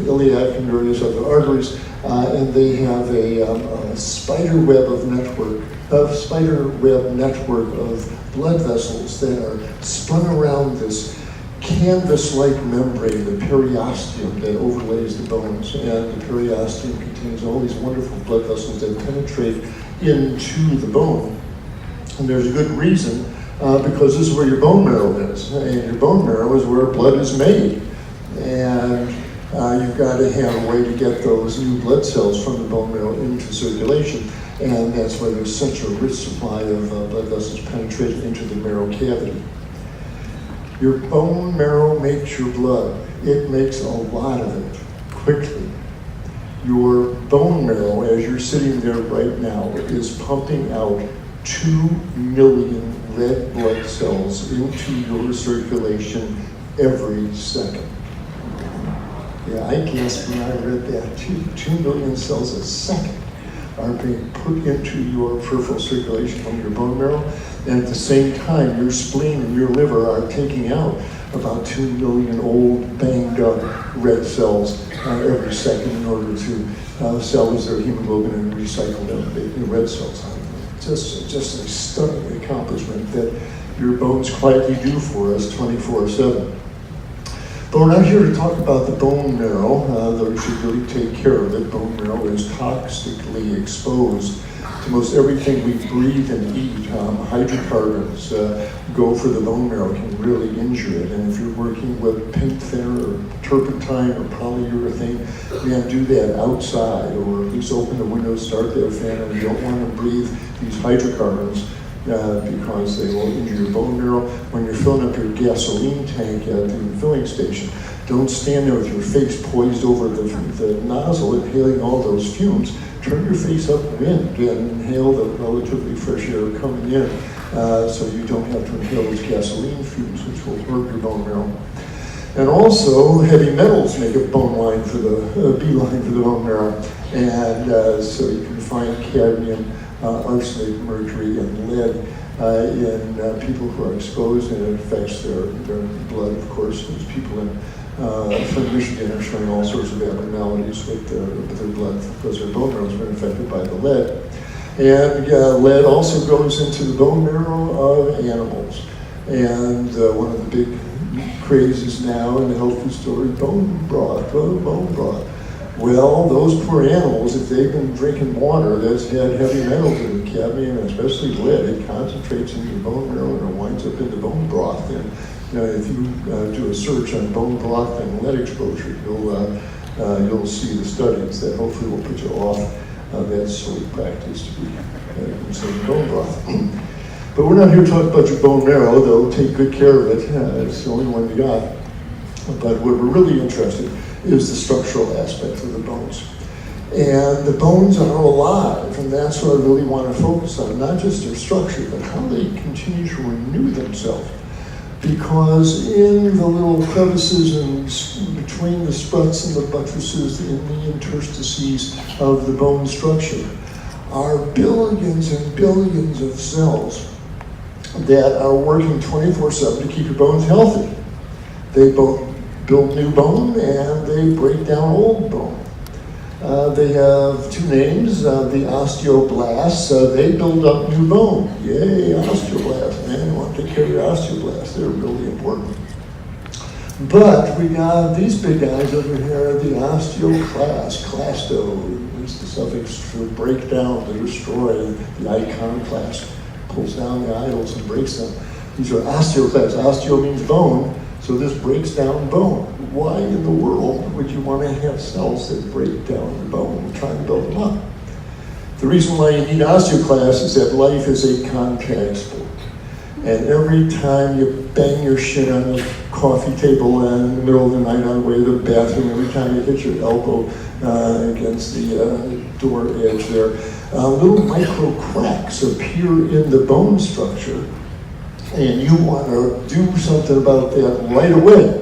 iliac and various other arteries, and they have a spider web network of blood vessels that are spun around this canvas-like membrane, the periosteum, that overlays the bones. And the periosteum contains all these wonderful blood vessels that penetrate into the bone. And there's a good reason, because this is where your bone marrow is. And your bone marrow is where blood is made. And you've got to have a way to get those new blood cells from the bone marrow into circulation. And that's why there's such a rich supply of blood vessels penetrating into the marrow cavity. Your bone marrow makes your blood. It makes a lot of it quickly. Your bone marrow, as you're sitting there right now, is pumping out 2 million red blood cells into your circulation every second. Yeah, I gasped when I read that. 2 million cells a second are being put into your peripheral circulation from your bone marrow, and at the same time, your spleen and your liver are taking out about 2 million old, banged up red cells every second in order to salvage their hemoglobin and recycle them, make new red cells out of them. Just a stunning accomplishment that your bones quietly do for us 24/7. But we're not here to talk about the bone marrow, though you should really take care of it. Bone marrow is toxically exposed to most everything we breathe and eat. Hydrocarbons go for the bone marrow, can really injure it. And if you're working with paint thinner or turpentine or polyurethane, man, do that outside, or at least open the window, start that fan, and you don't want to breathe these hydrocarbons because they will injure your bone marrow. When you're filling up your gasoline tank at the filling station, don't stand there with your face poised over the nozzle, inhaling all those fumes. Turn your face upwind and inhale the relatively fresh air coming in, so you don't have to inhale those gasoline fumes, which will hurt your bone marrow. And also, heavy metals make a beeline for the bone marrow, and so you can find cadmium, arsenic, mercury, and lead in people who are exposed, and it affects their blood, of course. There's people from Michigan are showing all sorts of abnormalities with their blood because their bone marrow has been affected by the lead. And lead also goes into the bone marrow of animals. And one of the big crazes now in the health food story, bone broth. Well, those poor animals, if they've been drinking water that's had heavy metals in it, cadmium, and especially lead, it concentrates in your bone marrow and it winds up in the bone broth. And if you do a search on bone broth and lead exposure, you'll see the studies that hopefully will put you off that silly practice to be consuming bone broth. But we're not here to talk about your bone marrow, though. Take good care of it. It's the only one you got. But what we're really interested in is the structural aspect of the bones. And the bones are alive, and that's what I really want to focus on, not just their structure, but how they continue to renew themselves. Because in the little crevices and between the struts and the buttresses, in the interstices of the bone structure, are billions and billions of cells that are working 24/7 to keep your bones healthy. They both build new bone and they break down old bone. They have two names, the osteoblasts. They build up new bone. Yay, osteoblasts. Man, you want to take care of your osteoblasts. They're really important. But we got these big guys over here, the osteoclast, clasto, is the suffix for break down, to destroy. The iconoclast pulls down the idols and breaks them. These are osteoclasts. Osteo means bone, so this breaks down bone. Why in the world would you want to have cells that break down the bone and try to build them up? The reason why you need osteoclasts is that life is a contact sport. And every time you bang your shin on the coffee table in the middle of the night on the way to the bathroom, every time you hit your elbow against the door edge there, little micro cracks appear in the bone structure, and you want to do something about that right away,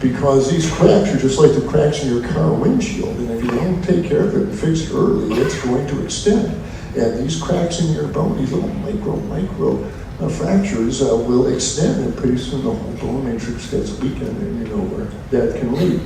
because these cracks are just like the cracks in your car windshield, and if you don't take care of it and fix it early, it's going to extend. And these cracks in your bone, these little micro fractures will extend, and pretty soon the whole bone matrix gets weakened, and you know where that can lead.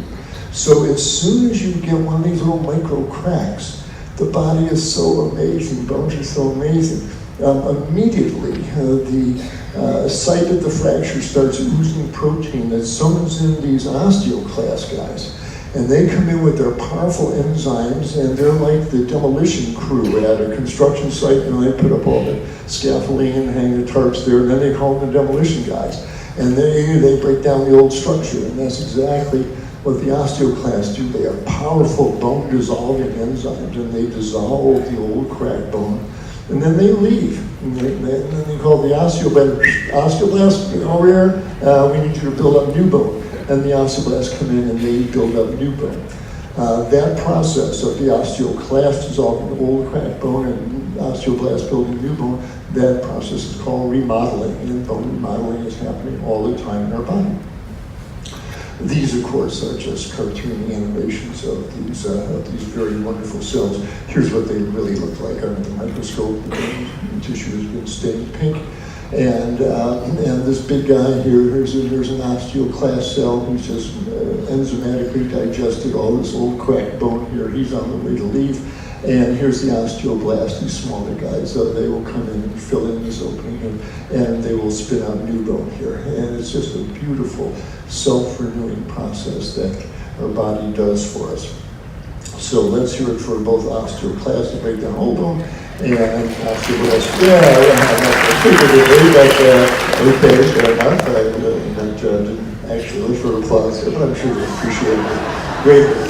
So as soon as you get one of these little micro cracks, the body is so amazing, bones are so amazing. Immediately, the site of the fracture starts oozing protein that summons in these osteoclast guys. And they come in with their powerful enzymes, and they're like the demolition crew at a construction site. They put up all the scaffolding and hang the tarps there, and then they call them the demolition guys. And they break down the old structure, and that's exactly what the osteoclasts do. They have powerful bone-dissolving enzymes, and they dissolve the old cracked bone, and then they leave. And then they call the osteoblast over here, we need you to build up new bone. And the osteoblasts come in and they build up new bone. That process of the osteoclast dissolving old cracked bone and osteoblast building new bone, that process is called remodeling, and bone remodeling is happening all the time in our body. These, of course, are just cartoon animations of these very wonderful cells. Here's what they really look like under the microscope. The tissue has been stained pink. And this big guy here, here's an osteoclast cell. He's just enzymatically digested all this old cracked bone here. He's on the way to leave. And here's the osteoblast, these smaller guys. They will come in and fill in this opening, and they will spin out new bone here. And it's just a beautiful self-renewing process that our body does for us. So let's hear it for both osteoclasts to break down whole bone, and osteoblasts. Okay, fair enough. I didn't actually look for applause, but I'm sure they appreciate it greatly.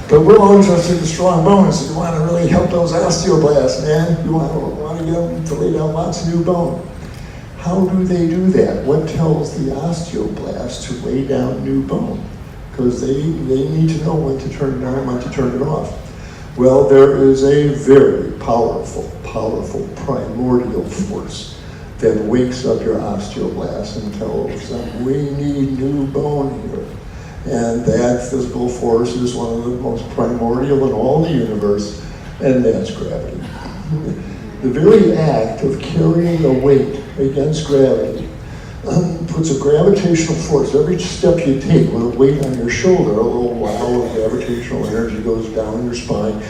But we're all interested in strong bones. You want to really help those osteoblasts, man. You want to get them to lay down lots of new bone. How do they do that? What tells the osteoblast to lay down new bone? Because they need to know when to turn it on, when to turn it off. Well, there is a very powerful primordial force that wakes up your osteoblasts and tells them, we need new bone here. And that physical force is one of the most primordial in all the universe, and that's gravity. The very act of carrying a weight against gravity puts a gravitational force. Every step you take with a weight on your shoulder, a little wow of gravitational energy goes down your spine,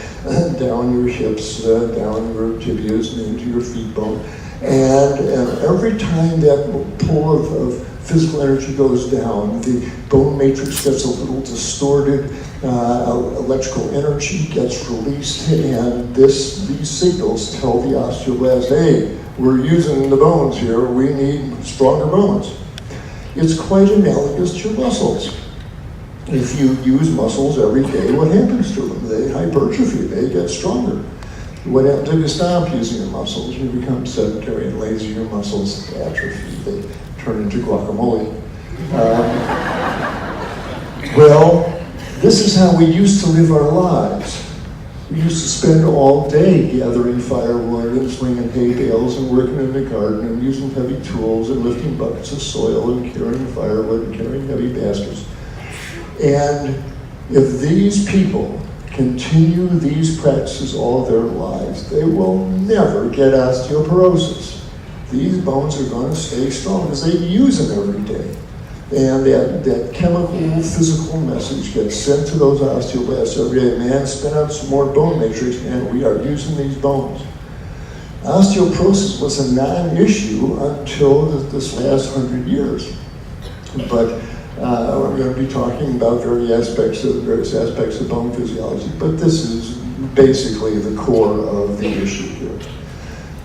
down your hips, down your tibias, and into your feet bone. And every time that pull of physical energy goes down, the bone matrix gets a little distorted, electrical energy gets released, and these signals tell the osteoblast, hey, we're using the bones here, we need stronger bones. It's quite analogous to your muscles. If you use muscles every day, what happens to them? They hypertrophy, they get stronger. What happens if you stop using your muscles? You become sedentary and lazy, your muscles atrophy, they turn into guacamole. Well, this is how we used to live our lives. We used to spend all day gathering firewood and swinging hay bales and working in the garden and using heavy tools and lifting buckets of soil and carrying firewood and carrying heavy baskets. And if these people continue these practices all their lives, they will never get osteoporosis. These bones are going to stay strong because they use them every day. And that chemical, physical message gets sent to those osteoblasts every day. Man, spin out some more bone matrix, and we are using these bones. Osteoporosis was a non-issue until this last 100 years. But we're going to be talking about various aspects of bone physiology, but this is basically the core of the issue here.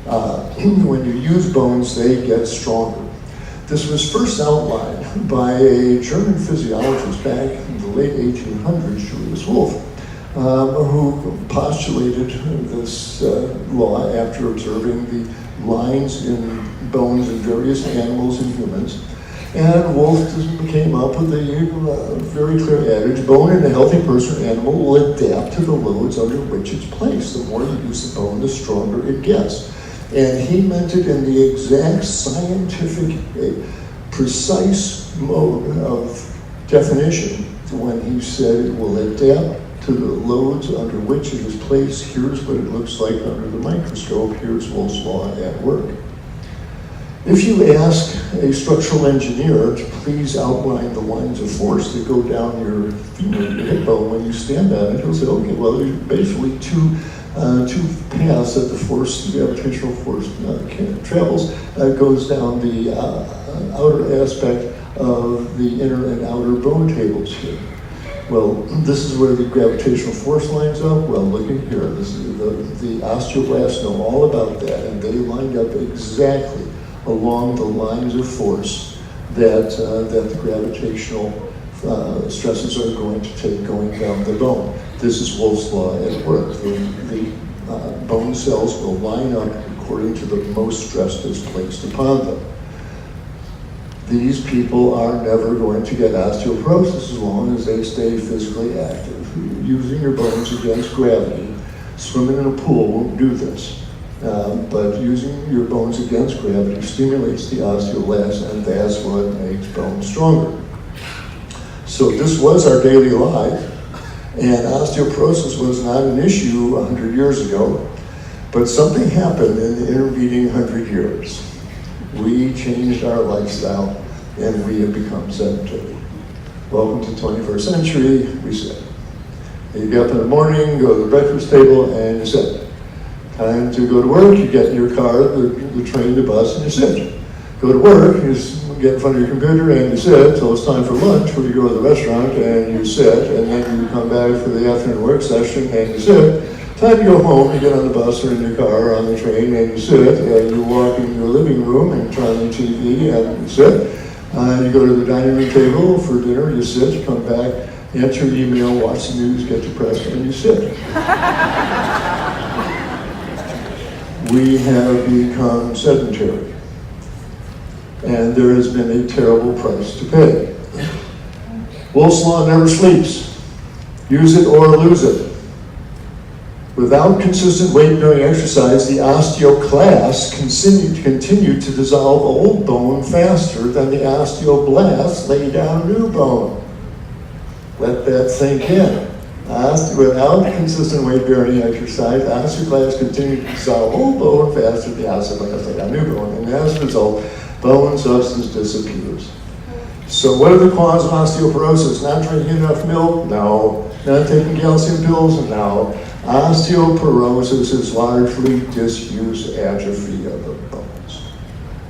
When you use bones, they get stronger. This was first outlined by a German physiologist back in the late 1800s, Julius Wolff, who postulated this law after observing the lines in bones in various animals and humans. And Wolff came up with a very clear adage: bone in a healthy person or animal will adapt to the loads under which it's placed. The more you use the bone, the stronger it gets. And he meant it in the exact scientific, precise mode of definition when he said it will adapt to the loads under which it is placed. Here's what it looks like under the microscope. Here's Wolff's law at work. If you ask a structural engineer to please outline the lines of force that go down your femur, your hip bone when you stand on it, he'll say, okay, well, there's basically two paths that the gravitational force travels. Goes down the outer aspect of the inner and outer bone tables here. Well, this is where the gravitational force lines up. Well, look in here. This is the osteoblasts know all about that, and they lined up exactly along the lines of force that the gravitational stresses are going to take going down the bone. This is Wolff's law at work. The bone cells will line up according to the most stress that's placed upon them. These people are never going to get osteoporosis as long as they stay physically active. Using your bones against gravity, swimming in a pool won't do this. But using your bones against gravity stimulates the osteoblasts, and that's what makes bones stronger. So this was our daily life, and osteoporosis was not an issue 100 years ago, but something happened in the intervening 100 years. We changed our lifestyle, and we have become sedentary. Welcome to the 21st century, we sit. You get up in the morning, go to the breakfast table, and you sit. Time to go to work, you get in your car, the train, the bus, and you sit. Go to work, you get in front of your computer and you sit till it's time for lunch, where you go to the restaurant and you sit, and then you come back for the afternoon work session and you sit. Time to go home, you get on the bus or in your car or on the train and you sit, and you walk in your living room and turn on the TV and you sit. You go to the dining room table for dinner, you sit, you come back, answer your email, watch the news, get depressed, and you sit. We have become sedentary, and there has been a terrible price to pay. Wolff's law never sleeps. Use it or lose it. Without consistent weight-bearing exercise, the osteoclasts continue to dissolve old bone faster than the osteoblasts lay down new bone. Let that sink in. Without consistent weight-bearing exercise, osteoclasts continue to dissolve old bone faster than the osteoblasts lay down new bone, and as a result, bone substance disappears. So what are the causes of osteoporosis? Not drinking enough milk? No. Not taking calcium pills? No. Osteoporosis is largely disuse atrophy of the bones.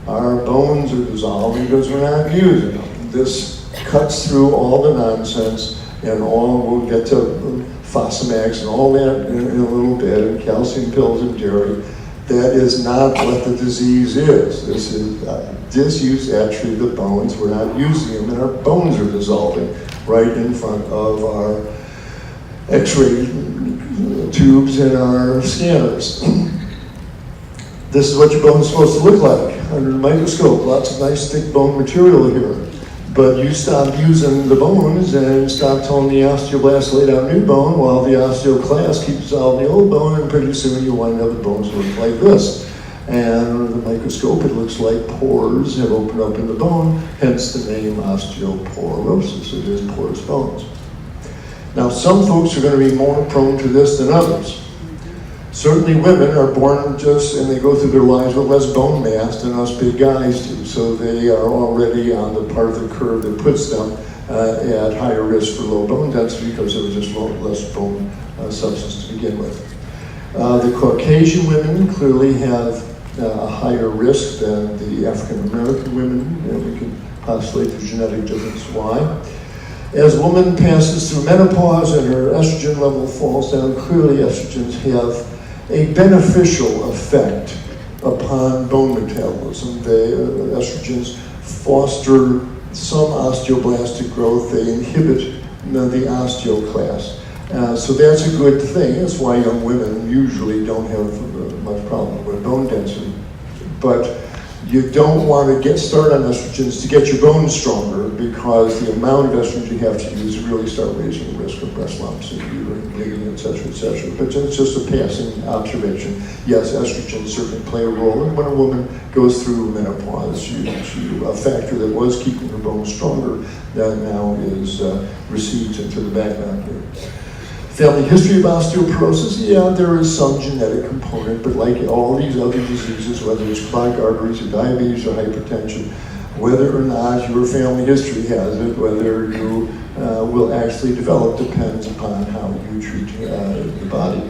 Our bones are dissolving because we're not using them. This cuts through all the nonsense, and we'll get to Fosamax and all that in a little bit, and calcium pills and dairy. That is not what the disease is. This is disuse atrophy of the bones. We're not using them, and our bones are dissolving right in front of our X-ray tubes and our scanners. This is what your bone is supposed to look like under the microscope. Lots of nice thick bone material here. But you stop using the bones and stop telling the osteoblasts to lay down new bone while the osteoclasts keep dissolving the old bone, and pretty soon you wind up with bones that look like this. And under the microscope it looks like pores have opened up in the bone, hence the name osteoporosis. It is porous bones. Now some folks are going to be more prone to this than others. Certainly women are born and they go through their lives with less bone mass than us big guys do. So they are already on the part of the curve that puts them at higher risk for low bone density because there was just less bone substance to begin with. The Caucasian women clearly have a higher risk than the African American women, and we can postulate the genetic difference why. As a woman passes through menopause and her estrogen level falls down, clearly estrogens have a beneficial effect upon bone metabolism. Estrogens foster some osteoblastic growth. They inhibit the osteoclast. So that's a good thing. That's why young women usually don't have much problem with bone density. But you don't want to start on estrogens to get your bones stronger, because the amount of estrogens you have to use really start raising the risk of breast lumps and uterine bleeding, et cetera, et cetera. But it's just a passing observation. Yes, estrogens certainly play a role. And when a woman goes through menopause, a factor that was keeping her bones stronger that now recedes into the background here. Family history of osteoporosis, yeah, there is some genetic component, but like all these other diseases, whether it's clogged arteries or diabetes or hypertension, whether or not your family history has it, whether you will actually develop depends upon how you treat the body.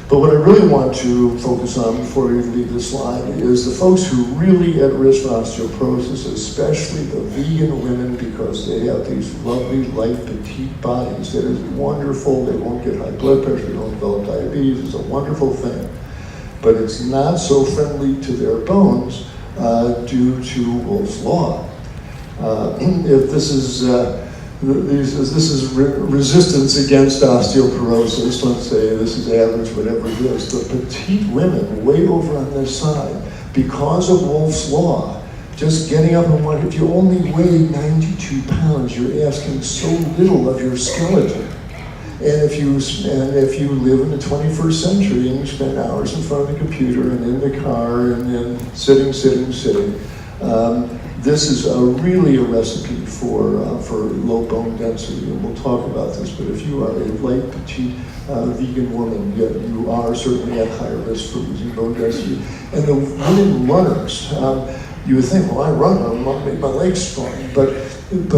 But what I really want to focus on before we leave this slide is the folks who are really at risk for osteoporosis, especially the vegan women, because they have these lovely, light, petite bodies that is wonderful. They won't get high blood pressure, they don't develop diabetes. It's a wonderful thing. But it's not so friendly to their bones due to Wolff's Law. If this is resistance against osteoporosis, let's say this is average, whatever it is, the petite women way over on this side, because of Wolff's Law, just getting up and walking, if you only weigh 92 pounds, you're asking so little of your skeleton. And if you live in the 21st century and you spend hours in front of the computer and in the car and then sitting, this is really a recipe for low bone density, and we'll talk about this. But if you are a light, petite vegan woman, yet you are certainly at higher risk for losing bone density. And the women runners, you would think, well, I run, I'll make my legs strong, but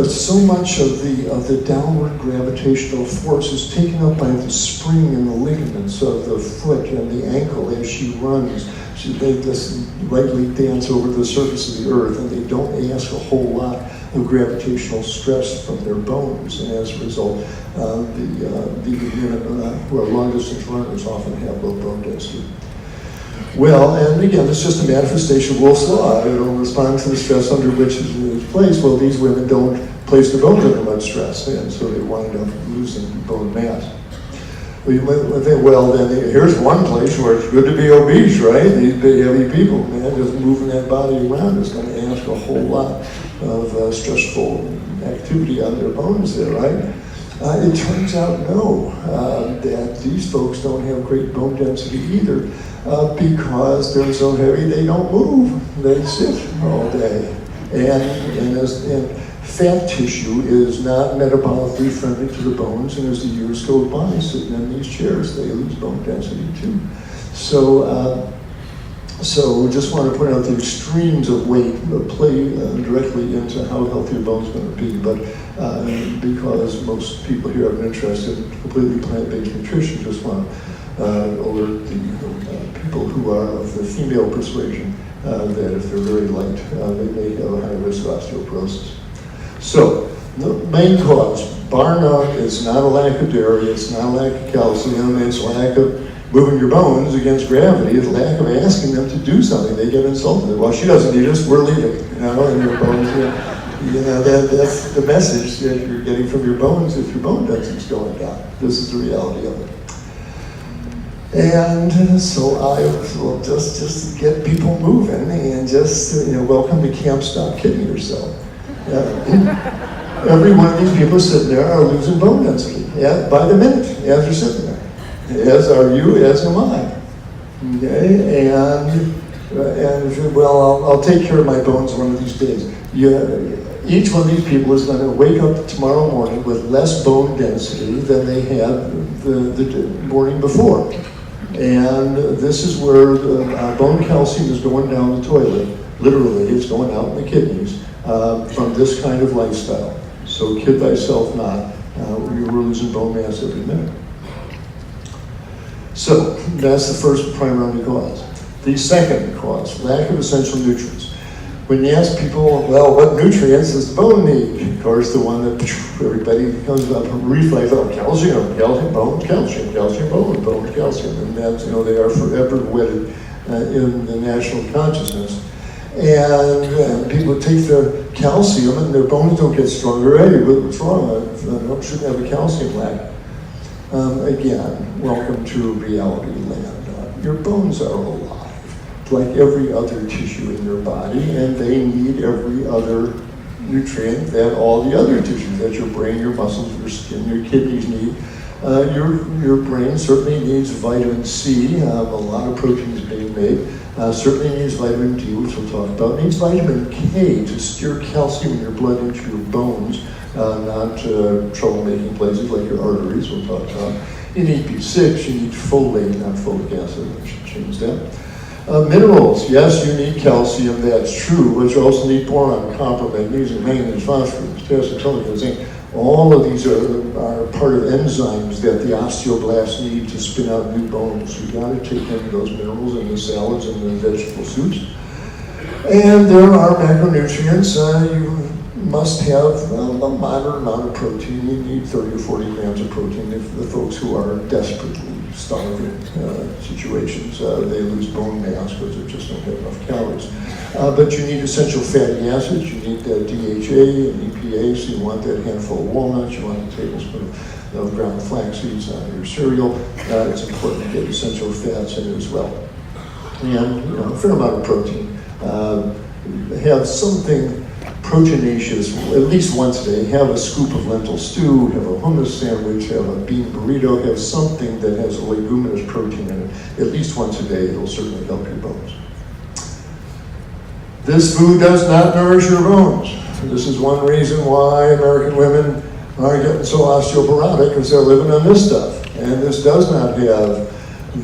so much of the downward gravitational force is taken up by the spring and the ligaments of the foot and the ankle as she runs. They just lightly dance over the surface of the earth, and they don't ask a whole lot of gravitational stress from their bones. And as a result, the women who are long-distance runners often have low bone density. Well, and again, it's just a manifestation of Wolff's Law. It'll respond to the stress under which it is placed. Well, these women don't place their bones under much stress, and so they wind up losing bone mass. Well, you might think, well, then here's one place where it's good to be obese, right? These big, heavy people, man, just moving that body around is going to ask a whole lot of stressful activity on their bones there, right? It turns out, no, that these folks don't have great bone density either because they're so heavy they don't move. They sit all day. And fat tissue is not metabolically friendly to the bones, and as the years go by, sitting in these chairs, they lose bone density too. So just want to point out the extremes of weight play directly into how healthy your bone's going to be. But because most people here have an interest in completely plant-based nutrition, just want to alert the people who are of the female persuasion that if they're very light, they may have a high risk of osteoporosis. So, the main cause, bar none, is not a lack of dairy, it's not a lack of calcium, it's a lack of moving your bones against gravity, it's a lack of asking them to do something. They get insulted. Well, she doesn't need us, we're leaving. And your bones, that's the message that you're getting from your bones if your bone density's going down. This is the reality of it. And so I will just get people moving and just, welcome to Camp Stop Kidding Yourself. Every one of these people sitting there are losing bone density by the minute as you're sitting there. As are you, as am I. Okay, and well, I'll take care of my bones one of these days. Each one of these people is going to wake up tomorrow morning with less bone density than they had the morning before. And this is where the bone calcium is going down the toilet. Literally, it's going out in the kidneys from this kind of lifestyle. So kid thyself not, you're losing bone mass every minute. So that's the first primary cause. The second cause, lack of essential nutrients. When you ask people, well, what nutrients does the bone need? Of course, the one that everybody comes up with reflex, calcium, bone, calcium, bone, calcium. And that's, they are forever wedded in the national consciousness. And people take their calcium and their bones don't get stronger. Hey, what's wrong? I shouldn't have a calcium lack. Again, welcome to reality land. Your bones are alive, like every other tissue in your body, and they need every other nutrient that all the other tissues, that your brain, your muscles, your skin, your kidneys need. Your brain certainly needs vitamin C, a lot of proteins being made. Certainly needs vitamin D, which we'll talk about. Needs vitamin K to steer calcium in your blood into your bones not troublemaking places like your arteries, we'll talk about. You need B6, you need folate, not folic acid, I should change that. Minerals, yes, you need calcium, that's true, but you also need boron, copper, magnesium, manganese, phosphorus, potassium, zinc. All of these are part of enzymes that the osteoblasts need to spin out new bones. You've got to take in those minerals in the salads and the vegetable soups. And there are macronutrients. You must have a moderate amount of protein. You need 30 or 40 grams of protein. If the folks who are desperately starving situations, they lose bone mass because they just don't have enough calories. But you need essential fatty acids. You need DHA and EPA, so you want that handful of walnuts. You want a tablespoon of ground flax seeds on your cereal. It's important to get essential fats in it as well. And a fair amount of protein. Have something proteinaceous at least once a day. Have a scoop of lentil stew, have a hummus sandwich, have a bean burrito, have something that has a leguminous protein in it at least once a day. It'll certainly help your bones. This food does not nourish your bones. This is one reason why American women are getting so osteoporotic, because they're living on this stuff. And this does not have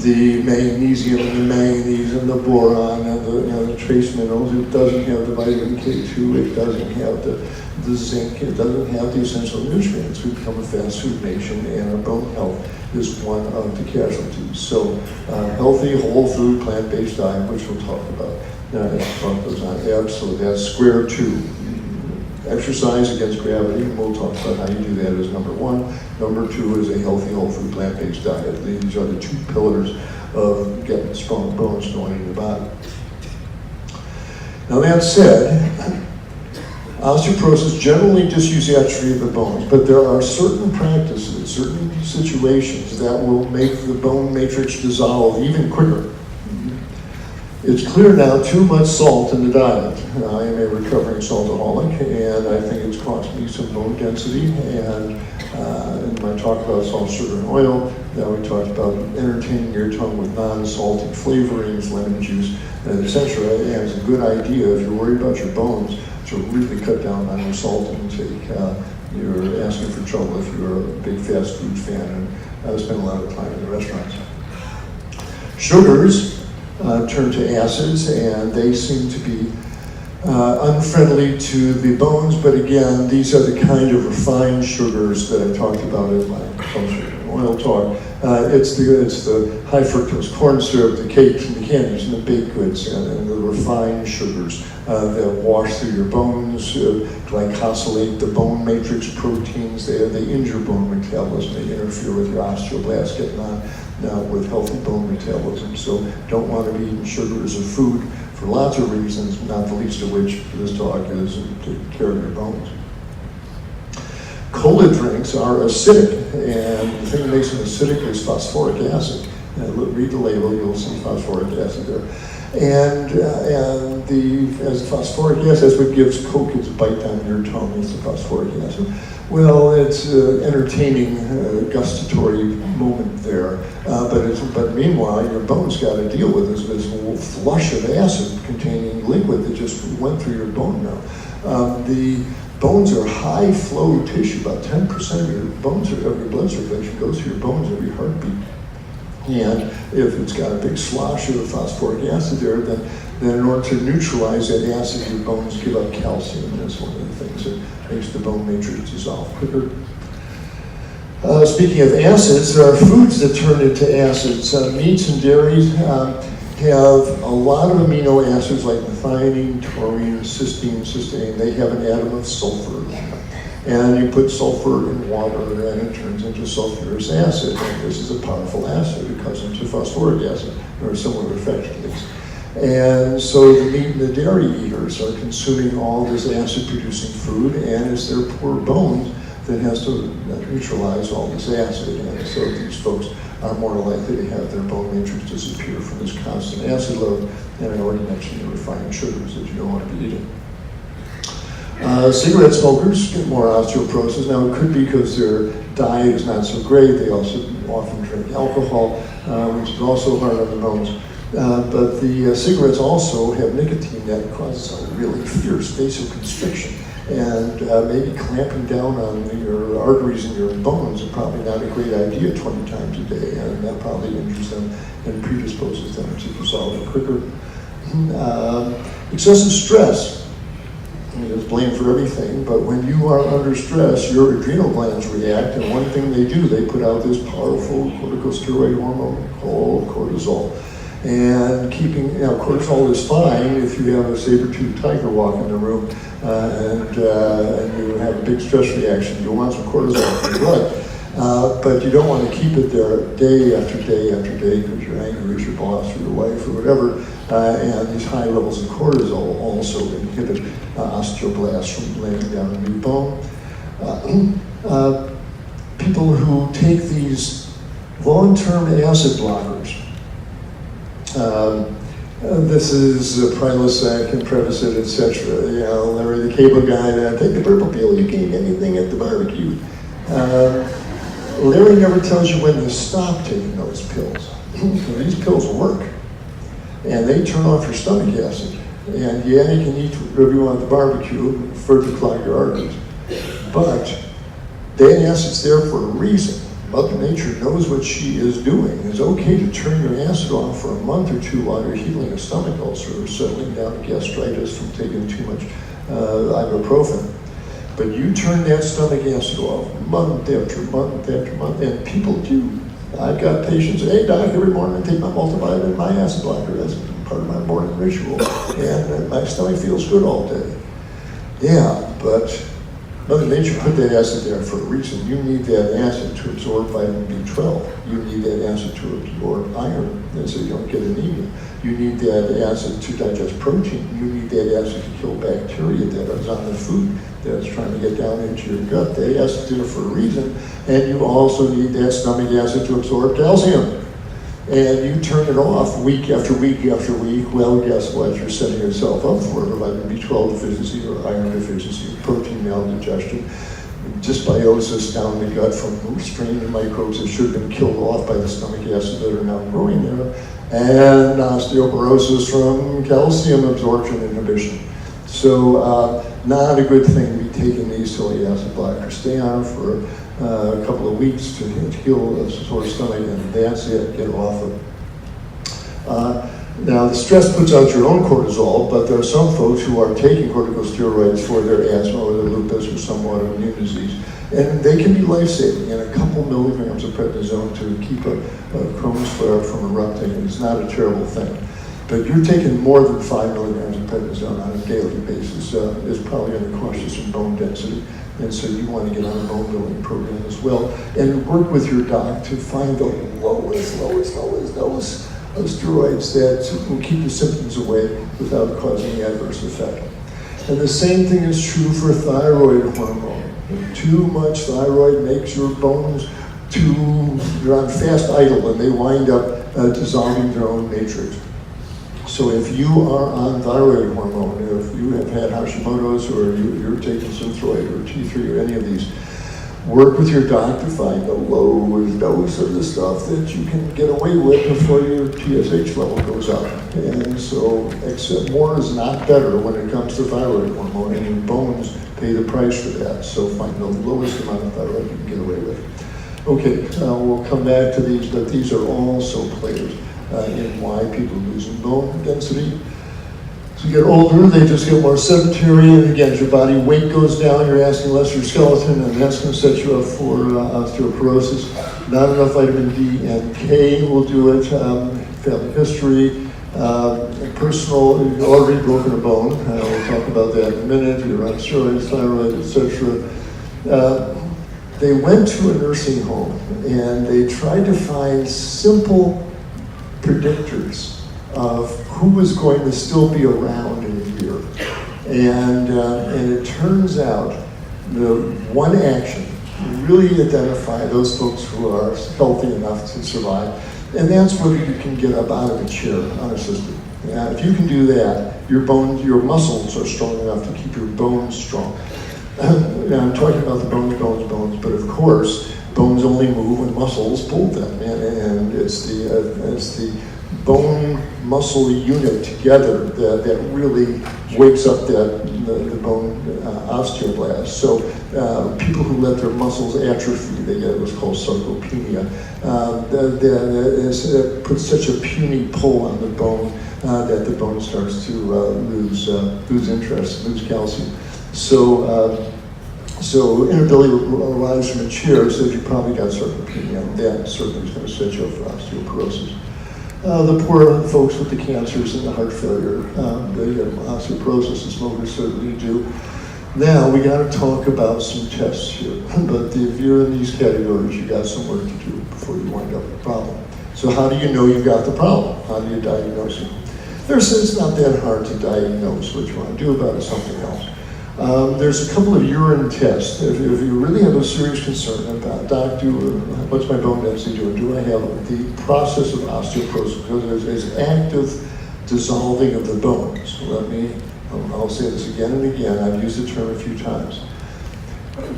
the magnesium and the manganese and the boron and the trace minerals. It doesn't have the vitamin K2. It doesn't have the zinc. It doesn't have the essential nutrients. We become a fast food nation, and our bone health is one of the casualties. So healthy, whole food, plant-based diet, which we'll talk about. Absolutely, that's square two. Exercise against gravity, and we'll talk about how you do that as number one. Number two is a healthy, whole food, plant-based diet. These are the two pillars of getting strong bones going in your body. Now that said, osteoporosis generally just use atrophy of the bones, but there are certain practices, certain situations that will make the bone matrix dissolve even quicker. It's clear now too much salt in the diet. I am a recovering saltaholic, and I think it's cost me some bone density. And when I talk about salt, sugar, and oil, now we talked about entertaining your tongue with non-salty flavorings, lemon juice, etc. And it's a good idea if you're worried about your bones to really cut down on your salt intake. You're asking for trouble if you're a big fast food fan, and I spend a lot of time in the restaurants. Sugars turn to acids, and they seem to be unfriendly to the bones, but again, these are the kind of refined sugars that I talked about in my sugar and oil talk. It's the high fructose corn syrup, the cakes and the candies and the baked goods, and the refined sugars that wash through your bones, glycosylate the bone matrix proteins. They injure bone metabolism. They interfere with your osteoblasts getting on with healthy bone metabolism. So don't want to be eating sugar as a food for lots of reasons, not the least of which for this talk is to take care of your bones. Cola drinks are acidic, and the thing that makes them acidic is phosphoric acid. Read the label, you'll see phosphoric acid there. And as the phosphoric acid, that's what gives Coke its bite on your tongue, is the phosphoric acid. Well, it's entertaining, gustatory moment there, but meanwhile, your bones got to deal with this flush of acid-containing liquid that just went through your bone now. The bones are high-flow tissue. About 10% of your bones, of your blood circulation goes through your bones every heartbeat. And if it's got a big slosh of phosphoric acid there, then in order to neutralize that acid, your bones give up calcium, and that's one of the things that makes the bone matrix dissolve quicker. Speaking of acids, there are foods that turn into acids. Meats and dairies have a lot of amino acids like methionine, taurine, cysteine, cysteine. They have an atom of sulfur in them. And you put sulfur in water and it turns into sulfurous acid. And this is a powerful acid. It comes into phosphoric acid. There are similar effects to these. And so the meat and the dairy eaters are consuming all this acid-producing food, and it's their poor bones that has to neutralize all this acid. And so these folks are more likely to have their bone matrix disappear from this constant acid load. And I already mentioned the refined sugars that you don't want to be eating. Cigarette smokers get more osteoporosis. Now, it could be because their diet is not so great. They also often drink alcohol, which is also hard on the bones. But the cigarettes also have nicotine that causes a really fierce vasoconstriction. And maybe clamping down on your arteries and your bones is probably not a great idea 20 times a day, and that probably injures them and predisposes them to dissolve it quicker. Excessive stress is blamed for everything, but when you are under stress, your adrenal glands react, and one thing they do, they put out this powerful corticosteroid hormone called cortisol. And cortisol is fine if you have a saber-toothed tiger walk in the room and you have a big stress reaction. You want some cortisol in your blood, but you don't want to keep it there day after day after day because you're angry with your boss or your wife or whatever. And these high levels of cortisol also inhibit osteoblasts from laying down a new bone. People who take these long-term acid blockers, this is Prilosec and Prevacid, etc. You know, Larry the Cable Guy, take the purple pill, you can't get anything at the barbecue. Larry never tells you when to stop taking those pills. These pills work, and they turn off your stomach acid. And yeah, you can eat whatever you want at the barbecue, further clog your arteries. But that acid's there for a reason. Mother Nature knows what she is doing. It's okay to turn your acid off for a month or two while you're healing a stomach ulcer or settling down gastritis from taking too much ibuprofen. But you turn that stomach acid off month after month after month, and people do. I've got patients, hey doc, every morning I take my multivitamin and my acid blocker. That's part of my morning ritual. And my stomach feels good all day. Yeah, but Mother Nature put that acid there for a reason. You need that acid to absorb vitamin B12. You need that acid to absorb iron, so you don't get anemia. You need that acid to digest protein. You need that acid to kill bacteria that is on the food that's trying to get down into your gut. That acid's there for a reason. And you also need that stomach acid to absorb calcium. And you turn it off week after week after week, well, guess what? You're setting yourself up for a vitamin B12 deficiency or iron deficiency, protein maldigestion, dysbiosis down the gut from strained microbes that should have been killed off by the stomach acid that are now growing there, and osteoporosis from calcium absorption inhibition. So not a good thing to be taking these silly acid blockers. Stay on for a couple of weeks to heal a sore stomach, and that's it, get off of it. Now, the stress puts out your own cortisol, but there are some folks who are taking corticosteroids for their asthma or their lupus or some autoimmune disease, and they can be life-saving, and a couple milligrams of prednisone to keep a Crohn's flare from erupting is not a terrible thing. But you're taking more than 5 milligrams of prednisone on a daily basis is probably going to cost you some bone density. And so you want to get on a bone building program as well, and work with your doc to find the lowest dose of steroids that will keep the symptoms away without causing any adverse effect. And the same thing is true for thyroid hormone. Too much thyroid makes your bones you're on fast idle, and they wind up dissolving their own matrix. So if you are on thyroid hormone, if you have had Hashimoto's or you're taking Synthroid or T3 or any of these, work with your doc to find the lowest dose of the stuff that you can get away with before your TSH level goes up. And so, except more is not better when it comes to thyroid hormone, and your bones pay the price for that. So find the lowest amount of thyroid you can get away with. Okay, we'll come back to these, but these are also players in why people are losing bone density. As you get older, they just get more sedentary, and again, as your body weight goes down, you're asking less of your skeleton, and that's going to set you up for osteoporosis. Not enough vitamin D and K will do it. Family history, personal, you've already broken a bone. We'll talk about that in a minute. You're on steroids, thyroid, etc. They went to a nursing home, and they tried to find simple predictors of who was going to still be around in a year. And it turns out the one action really identify those folks who are healthy enough to survive, and that's whether you can get up out of a chair unassisted. If you can do that, your muscles are strong enough to keep your bones strong. I'm talking about the bones, but of course, bones only move when muscles pull them, and it's the bone muscle unit together that really wakes up the bone osteoblast. So people who let their muscles atrophy, they get what's called sarcopenia. That puts such a puny pull on the bone that the bone starts to lose interest, lose calcium. So inability to rise from a chair says you probably got sarcopenia. That certainly is going to set you up for osteoporosis. The poor folks with the cancers and the heart failure, the osteoporosis, the smokers certainly do. Now we got to talk about some tests here. But if you're in these categories, you got some work to do before you wind up with a problem. So how do you know you got the problem? How do you diagnose it? It's not that hard to diagnose. What you want to do about it is something else. There's a couple of urine tests. If you really have a serious concern about, doc, what's my bone density doing? Do I have the process of osteoporosis? Because there's active dissolving of the bones. I'll say this again and again. I've used the term a few times.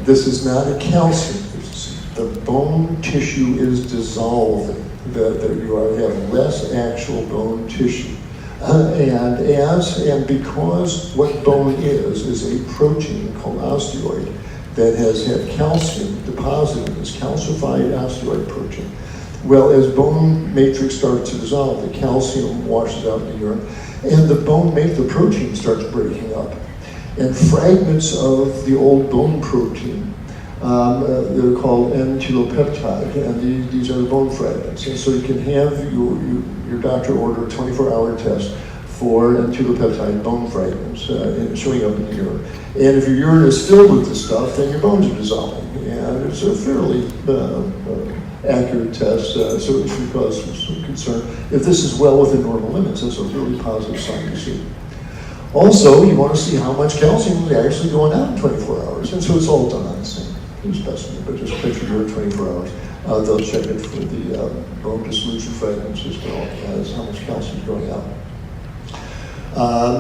This is not a calcium deficiency. The bone tissue is dissolving. That you have less actual bone tissue. And because what bone is a protein called osteoid that has had calcium deposited, this calcified osteoid protein. Well, as bone matrix starts to dissolve, the calcium washes out in the urine, and the protein starts breaking up. And fragments of the old bone protein, they're called N-telopeptide, and these are the bone fragments. And so you can have your doctor order a 24-hour test for N-telopeptide bone fragments showing up in the urine. And if your urine is filled with this stuff, then your bones are dissolving. And it's a fairly accurate test, certainly should cause some concern. If this is well within normal limits, that's a really positive sign to see. Also, you want to see how much calcium is actually going out in 24 hours. And so it's all done on the same specimen, but just picture your 24 hours. They'll check it for the bone dissolution fragments as well as how much calcium is going out.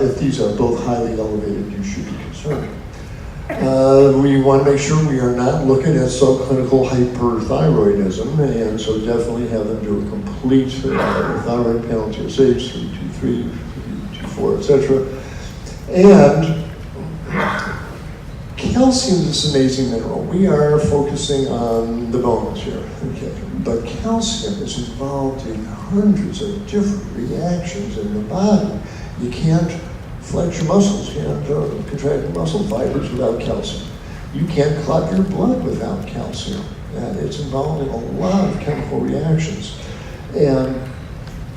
If these are both highly elevated, you should be concerned. We want to make sure we are not looking at subclinical hyperthyroidism, and so definitely have them do a complete thyroid panel, TSH, 323, 324, etc. And calcium is this amazing mineral. We are focusing on the bones here, okay? But calcium is involved in hundreds of different reactions in the body. You can't flex your muscles, you can't contract your muscle fibers without calcium. You can't clot your blood without calcium. And it's involved in a lot of chemical reactions. And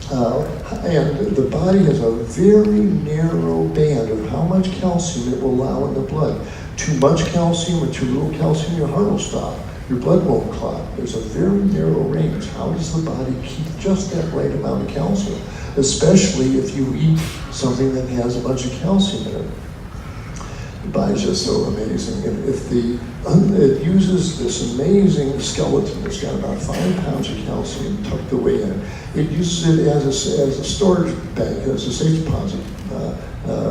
the body has a very narrow band of how much calcium it will allow in the blood. Too much calcium or too little calcium, your heart will stop. Your blood won't clot. There's a very narrow range. How does the body keep just that right amount of calcium? Especially if you eat something that has a bunch of calcium in it. The body's just so amazing. It uses this amazing skeleton that's got about 5 pounds of calcium tucked away in it. It uses it as a storage bank, as a safe deposit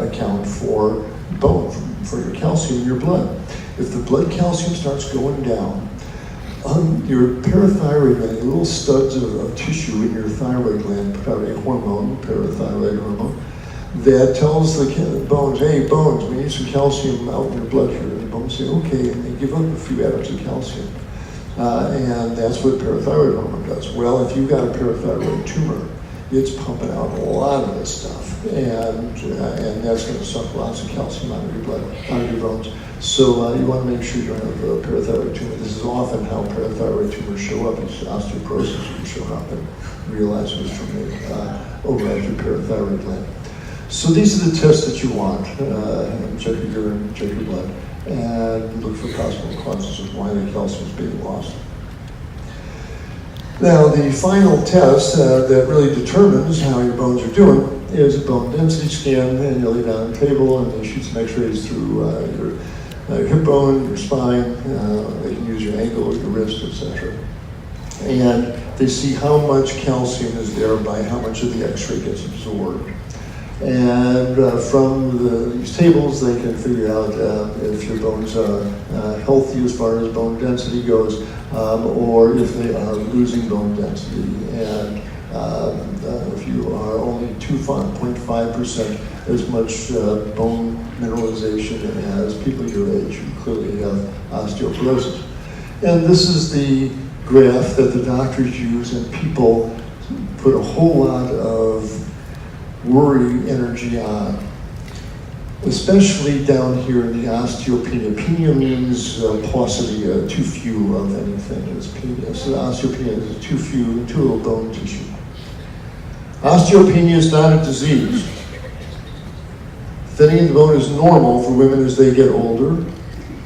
account for bone, for your calcium in your blood. If the blood calcium starts going down, your parathyroid gland, little studs of tissue in your thyroid gland put out a hormone, parathyroid hormone, that tells the bones, hey bones, we need some calcium out in your blood here. And the bones say, okay, and they give up a few atoms of calcium. And that's what parathyroid hormone does. Well, if you've got a parathyroid tumor, it's pumping out a lot of this stuff. And that's going to suck lots of calcium out of your blood, out of your bones. So you want to make sure you don't have a parathyroid tumor. This is often how parathyroid tumors show up. It's osteoporosis can show up and realize it was from the overactive parathyroid gland. So these are the tests that you want. Check your urine, check your blood, and look for possible causes of why the calcium is being lost. Now, the final test that really determines how your bones are doing is a bone density scan, and you lay down on the table and they shoot some x-rays through your hip bone, your spine, they can use your ankle or your wrist, etc. And they see how much calcium is there by how much of the x-ray gets absorbed. And from these tables, they can figure out if your bones are healthy as far as bone density goes, or if they are losing bone density. And if you are only 2.5% as much bone mineralization as people your age who clearly have osteoporosis. And this is the graph that the doctors use, and people put a whole lot of worry energy on, especially down here in the osteopenia. Penia means paucity, too few of anything is penia. So osteopenia is too little bone tissue. Osteopenia is not a disease. Thinning of the bone is normal for women as they get older,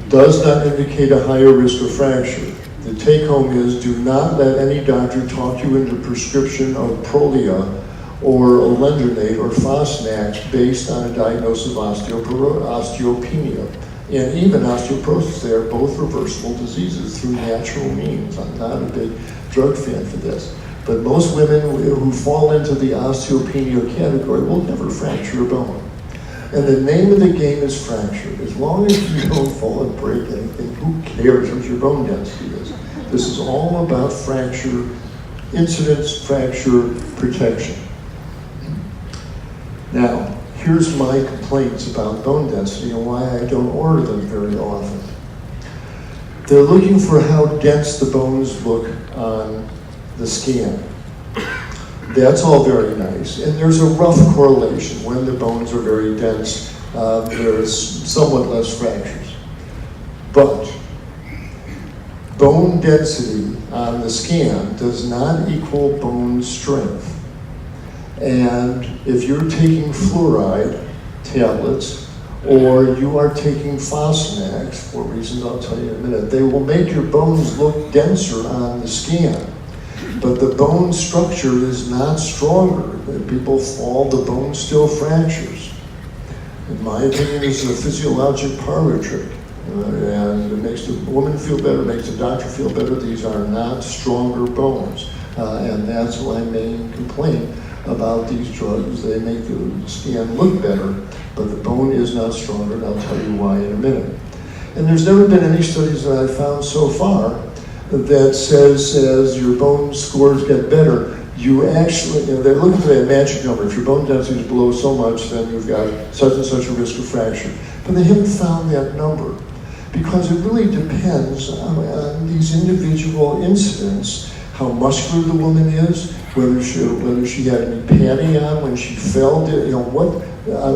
does not indicate a higher risk of fracture. The take home is, do not let any doctor talk you into prescription of Prolia or alendronate or Fosnax based on a diagnosis of osteopenia. And even osteoporosis, they are both reversible diseases through natural means. I'm not a big drug fan for this. But most women who fall into the osteopenia category will never fracture a bone. And the name of the game is fracture. As long as you don't fall and break anything, who cares what your bone density is? This is all about fracture incidence, fracture protection. Now, here's my complaints about bone density and why I don't order them very often. They're looking for how dense the bones look on the scan. That's all very nice, and there's a rough correlation. When the bones are very dense, there's somewhat less fractures. But bone density on the scan does not equal bone strength. And if you're taking fluoride tablets, or you are taking Fosnax, for reasons I'll tell you in a minute, they will make your bones look denser on the scan. But the bone structure is not stronger. When people fall, the bone still fractures. In my opinion, this is a physiologic parlor trick. And it makes the woman feel better, makes the doctor feel better. These are not stronger bones. And that's my main complaint about these drugs. They make the scan look better, but the bone is not stronger, and I'll tell you why in a minute. And there's never been any studies that I've found so far that says as your bone scores get better, you actually, they're looking for that magic number. If your bone density is below so much, then you've got such and such a risk of fracture. But they haven't found that number because it really depends on these individual incidents, how muscular the woman is, whether she had any padding on when she fell,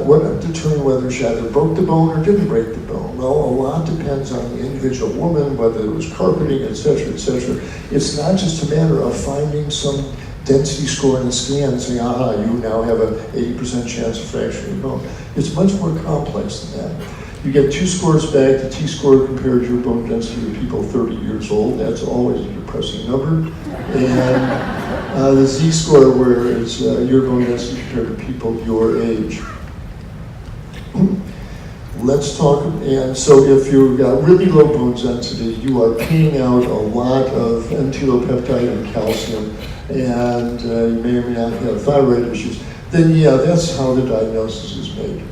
what determined whether she either broke the bone or didn't break the bone. Well, a lot depends on the individual woman, whether it was carpeting, et cetera, et cetera. It's not just a matter of finding some density score in a scan and saying, aha, you now have an 80% chance of fracturing your bone. It's much more complex than that. You get 2 scores back, the T-score compared to your bone density of people 30 years old. That's always a depressing number. And the Z-score, where it's your bone density compared to people your age. Let's talk, and so if you've got really low bone density, you are peeing out a lot of N-telopeptide and calcium, and you may or may not have thyroid issues, then yeah, that's how the diagnosis is made.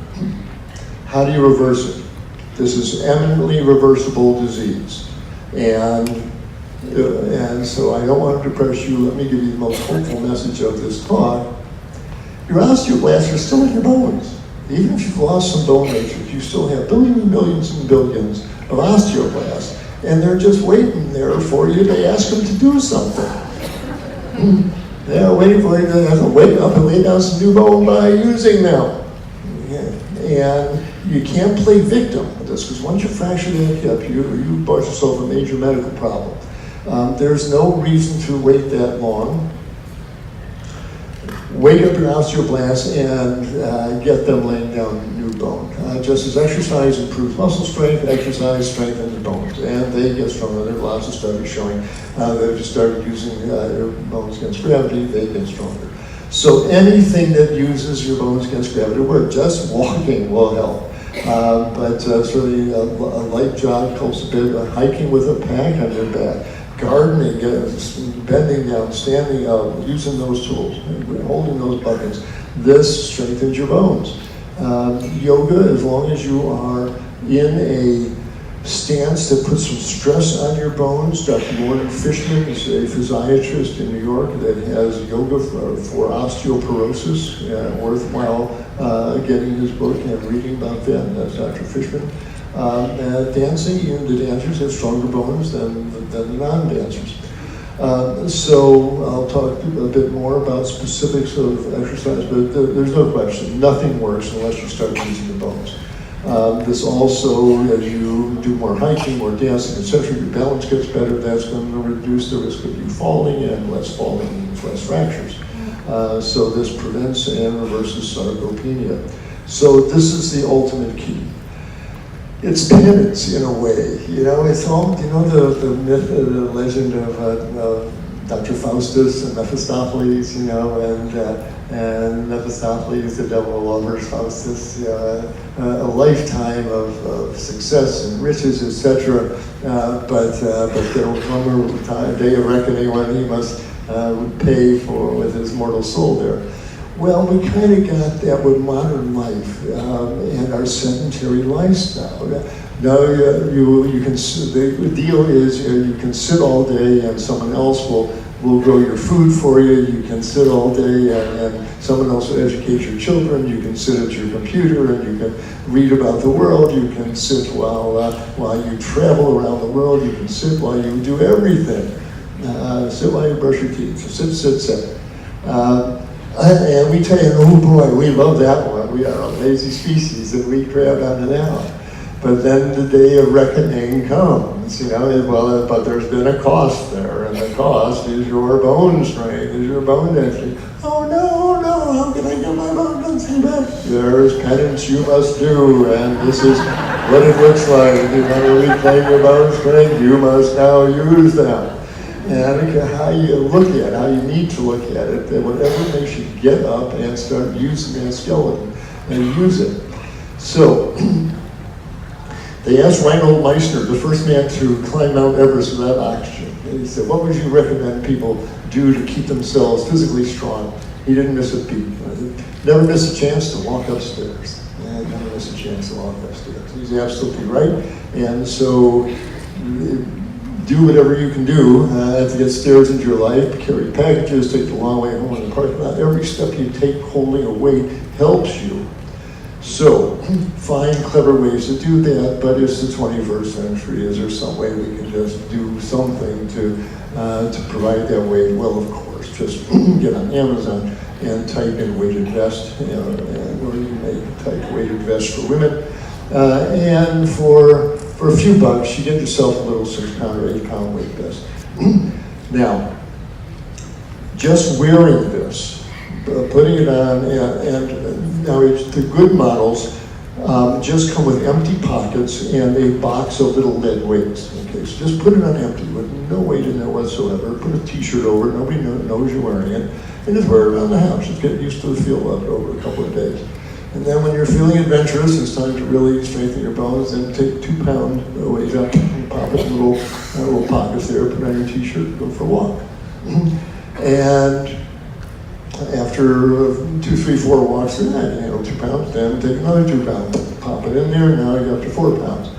How do you reverse it? This is eminently reversible disease. And so I don't want to depress you. Let me give you the most hopeful message of this talk. Your osteoblasts are still in your bones. Even if you've lost some bone matrix, you still have billions and billions and billions of osteoblasts. And they're just waiting there for you to ask them to do something. They're waiting for you to have to wake up and lay down some new bone by using them. And you can't play victim with this, because once you fracture that hip, you bought yourself a major medical problem. There's no reason to wait that long. Wake up your osteoblasts and get them laying down new bone. Just as exercise improves muscle strength, exercise strengthens the bones, and they get stronger. There are lots of studies showing that if you start using your bones against gravity, they get stronger. So anything that uses your bones against gravity works. Just walking will help. But certainly a light jog helps a bit. Hiking with a pack on your back. Gardening, bending down, standing up, using those tools, holding those buckets. This strengthens your bones. Yoga, as long as you are in a stance that puts some stress on your bones. Dr. Morgan Fishman is a physiatrist in New York that has yoga for osteoporosis. Worthwhile getting his book and reading about that. That's Dr. Fishman. Dancing, even the dancers have stronger bones than the non-dancers. So I'll talk a bit more about specifics of exercise, but there's no question, nothing works unless you start using your bones. This also, as you do more hiking, more dancing, etc., your balance gets better. That's going to reduce the risk of you falling, and less falling means less fractures. So this prevents and reverses sarcopenia. So this is the ultimate key. It's penance in a way, you know. It's all, you know, the myth, the legend of Dr. Faustus and Mephistopheles, you know, and Mephistopheles, the devil lovers, Faustus, a lifetime of success and riches, etc. But there will come a day of reckoning when he must pay for with his mortal soul there. Well, we kind of got that with modern life and our sedentary lifestyle. Now you can. The deal is you can sit all day and someone else will grow your food for you. You can sit all day and someone else will educate your children. You can sit at your computer and you can read about the world. You can sit while you travel around the world. You can sit while you do everything. Sit while you brush your teeth. So sit. And we tell you, oh boy, we love that one. We are a lazy species and we grab onto that one. But then the day of reckoning comes, you know, well, but there's been a cost there, and the cost is your bone strength, is your bone density. Oh no, how can I get my bone density back? There's penance you must do, and this is what it looks like. If you want to reclaim your bone strength, you must now use them. And how you look at it, how you need to look at it, that whatever makes you get up and start using that skeleton and use it. So, they asked Reinhold Meissner, the first man to climb Mount Everest without oxygen. And he said, what would you recommend people do to keep themselves physically strong? He didn't miss a beat. Never miss a chance to walk upstairs. Never miss a chance to walk upstairs. He's absolutely right. And so, do whatever you can do to get stairs into your life, carry packages, take the long way home in the parking lot. Every step you take holding a weight helps you. So, find clever ways to do that, but it's the 21st century. Is there some way we can just do something to provide that weight? Well, of course, just get on Amazon and type in weighted vest, or you may type weighted vest for women. And for a few bucks, you get yourself a little 6-pound or 8-pound weight vest. Now, just wearing this, putting it on, and now the good models just come with empty pockets and a box of little lead weights. Okay, so just put it on empty with no weight in there whatsoever. Put a t-shirt over it, nobody knows you're wearing it, and just wear it around the house. Just get used to the feel of it over a couple of days. And then when you're feeling adventurous, it's time to really strengthen your bones, then take 2-pound weight up and pop it in little pockets there, put on your t-shirt, go for a walk. And after 2, 3, 4 walks through that, you handle 2 pounds, then take another 2 pounds, pop it in there, now you're up to 4 pounds.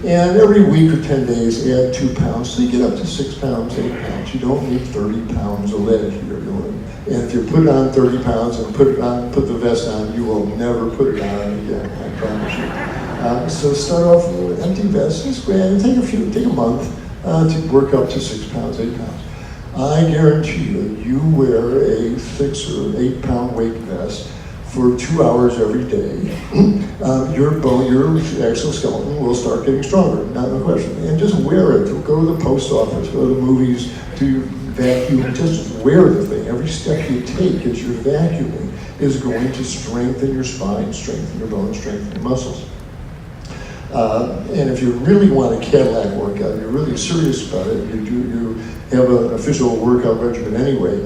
And every week or 10 days, add 2 pounds, so you get up to 6 pounds, 8 pounds. You don't need 30 pounds of lead here. And if you put on 30 pounds and put the vest on, you will never put it on again, I promise you. So start off with an empty vest, just grab, take a month to work up to 6 pounds, 8 pounds. I guarantee you wear a 6 or 8 pound weight vest for 2 hours every day, your exoskeleton will start getting stronger, not a question. And just wear it. Go to the post office, go to the movies, do vacuum, just wear the thing. Every step you take as you're vacuuming is going to strengthen your spine, strengthen your bones, strengthen your muscles. And if you really want a Cadillac workout, you're really serious about it, you have an official workout regimen anyway,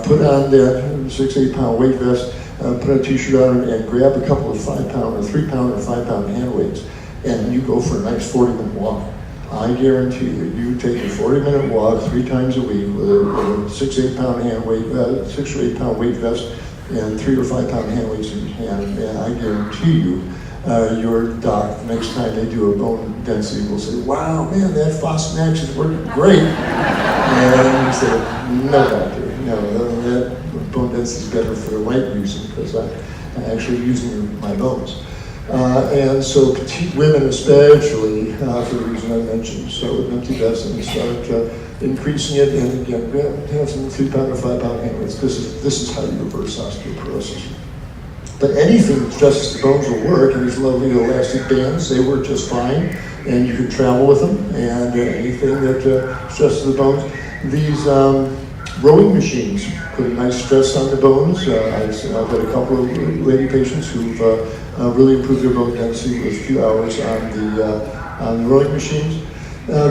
put on that 6, 8 pound weight vest, put a t-shirt on and grab a couple of 5 pound or 3 pound or 5 pound hand weights, and you go for a nice 40-minute walk. I guarantee you take a 40-minute walk 3 times a week with a 6 or 8 pound weight vest and 3 or 5 pound hand weights in your hand, and I guarantee you your doc, the next time they do a bone density, will say, wow, man, that Fosamax is working great. And you say, no, doctor, no, that bone density is better for the right reason, because I'm actually using my bones. And so petite women especially, for the reason I mentioned, start with empty vest and start increasing it, and again, have some 3-pound or 5-pound handweights. This is how you reverse osteoporosis. But anything that stresses the bones will work, and these lovely elastic bands, they work just fine, and you can travel with them, and anything that stresses the bones. These rowing machines put a nice stress on the bones. I've had a couple of lady patients who've really improved their bone density with a few hours on the rowing machines.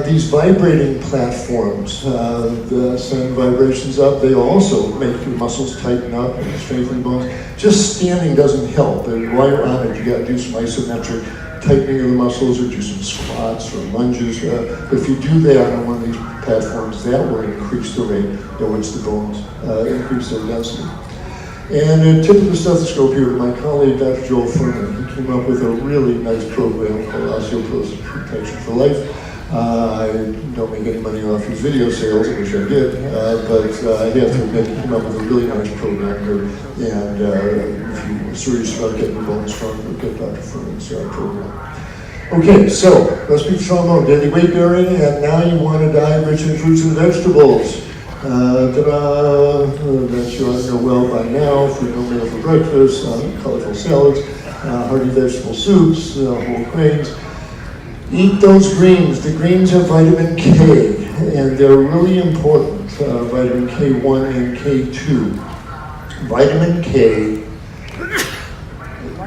These vibrating platforms send vibrations up. They also make your muscles tighten up and strengthen bones. Just standing doesn't help. While you're on it, you got to do some isometric tightening of the muscles, or do some squats or lunges. If you do that on one of these platforms, that will increase the rate at which the bones increase their density. And a tip of the stethoscope here, my colleague, Dr. Joel Furman, he came up with a really nice program called Osteoporosis Protection for Life. I don't make any money off his video sales, I wish I did, but I have to admit he came up with a really nice program here, and if you're serious about getting your bones strong, look at Dr. Furman's program. Okay, so let's speak strong bone, daily weight bearing, and now you want a diet rich in fruits and vegetables. That you ought to know well by now. Fruit no meal for breakfast, colorful salads, hearty vegetable soups, whole grains. Eat those greens. The greens have vitamin K, and they're really important, vitamin K1 and K2. Vitamin K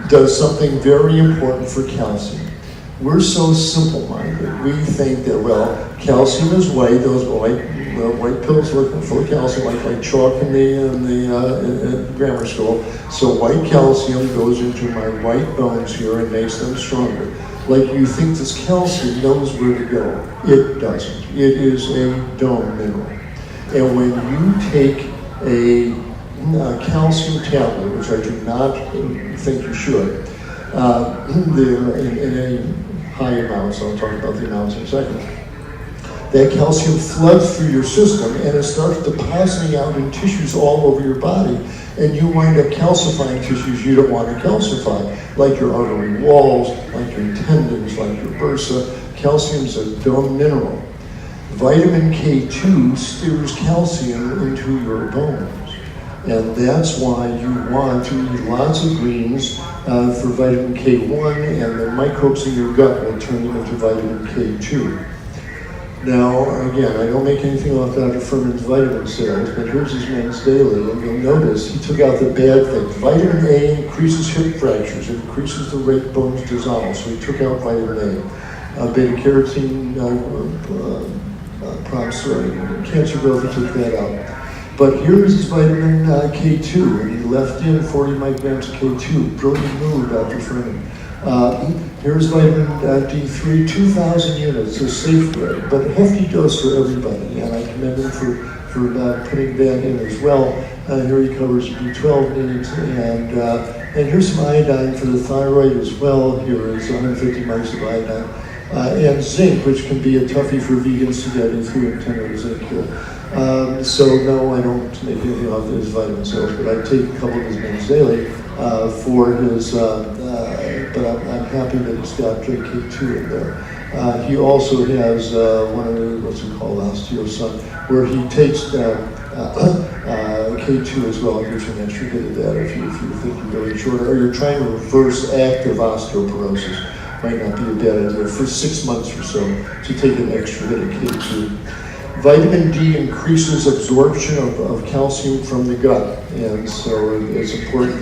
does something very important for calcium. We're so simple-minded. We think that, well, calcium is white. Those white pills look full of calcium, like chalk in the grammar school. So white calcium goes into my white bones here and makes them stronger. Like you think this calcium knows where to go. It doesn't. It is a dome mineral. And when you take a calcium tablet, which I do not think you should, in any high amounts, I'll talk about the amounts in a second, that calcium floods through your system and it starts depositing out in tissues all over your body, and you wind up calcifying tissues you don't want to calcify, like your artery walls, like your tendons, like your bursa. Calcium's a dumb mineral. Vitamin K2 steers calcium into your bones, and that's why you want to eat lots of greens for vitamin K1, and the microbes in your gut will turn them into vitamin K2. Now, again, I don't make anything off Dr. Furman's vitamin sales, but here's his men's daily, and you'll notice he took out the bad things. Vitamin A increases hip fractures, it increases the rate bones dissolve, so he took out vitamin A. Beta-carotene prompts cancer growth, he took that out. But here's his vitamin K2, and he left in 40 micrograms of K2. Brilliant move, Dr. Furman. Here's vitamin D3, 2,000 units, a safe but hefty dose for everybody, and I commend him for putting that in as well. Here he covers B12 needs, and here's some iodine for the thyroid as well. Here is 150 mics of iodine, and zinc, which can be a toughie for vegans to get through a 10 of zinc here. So no, I don't make anything off his vitamin sales, but I take a couple of his meds daily for his. But I'm happy that he's got K2 in there. He also has one of the, what's it called, OsteoSun, where he takes K2 as well, and gives you an extra bit of that if you think you're really short, or you're trying to reverse active osteoporosis. Might not be a bad idea for 6 months or so to take an extra bit of K2. Vitamin D increases absorption of calcium from the gut, and so it's important.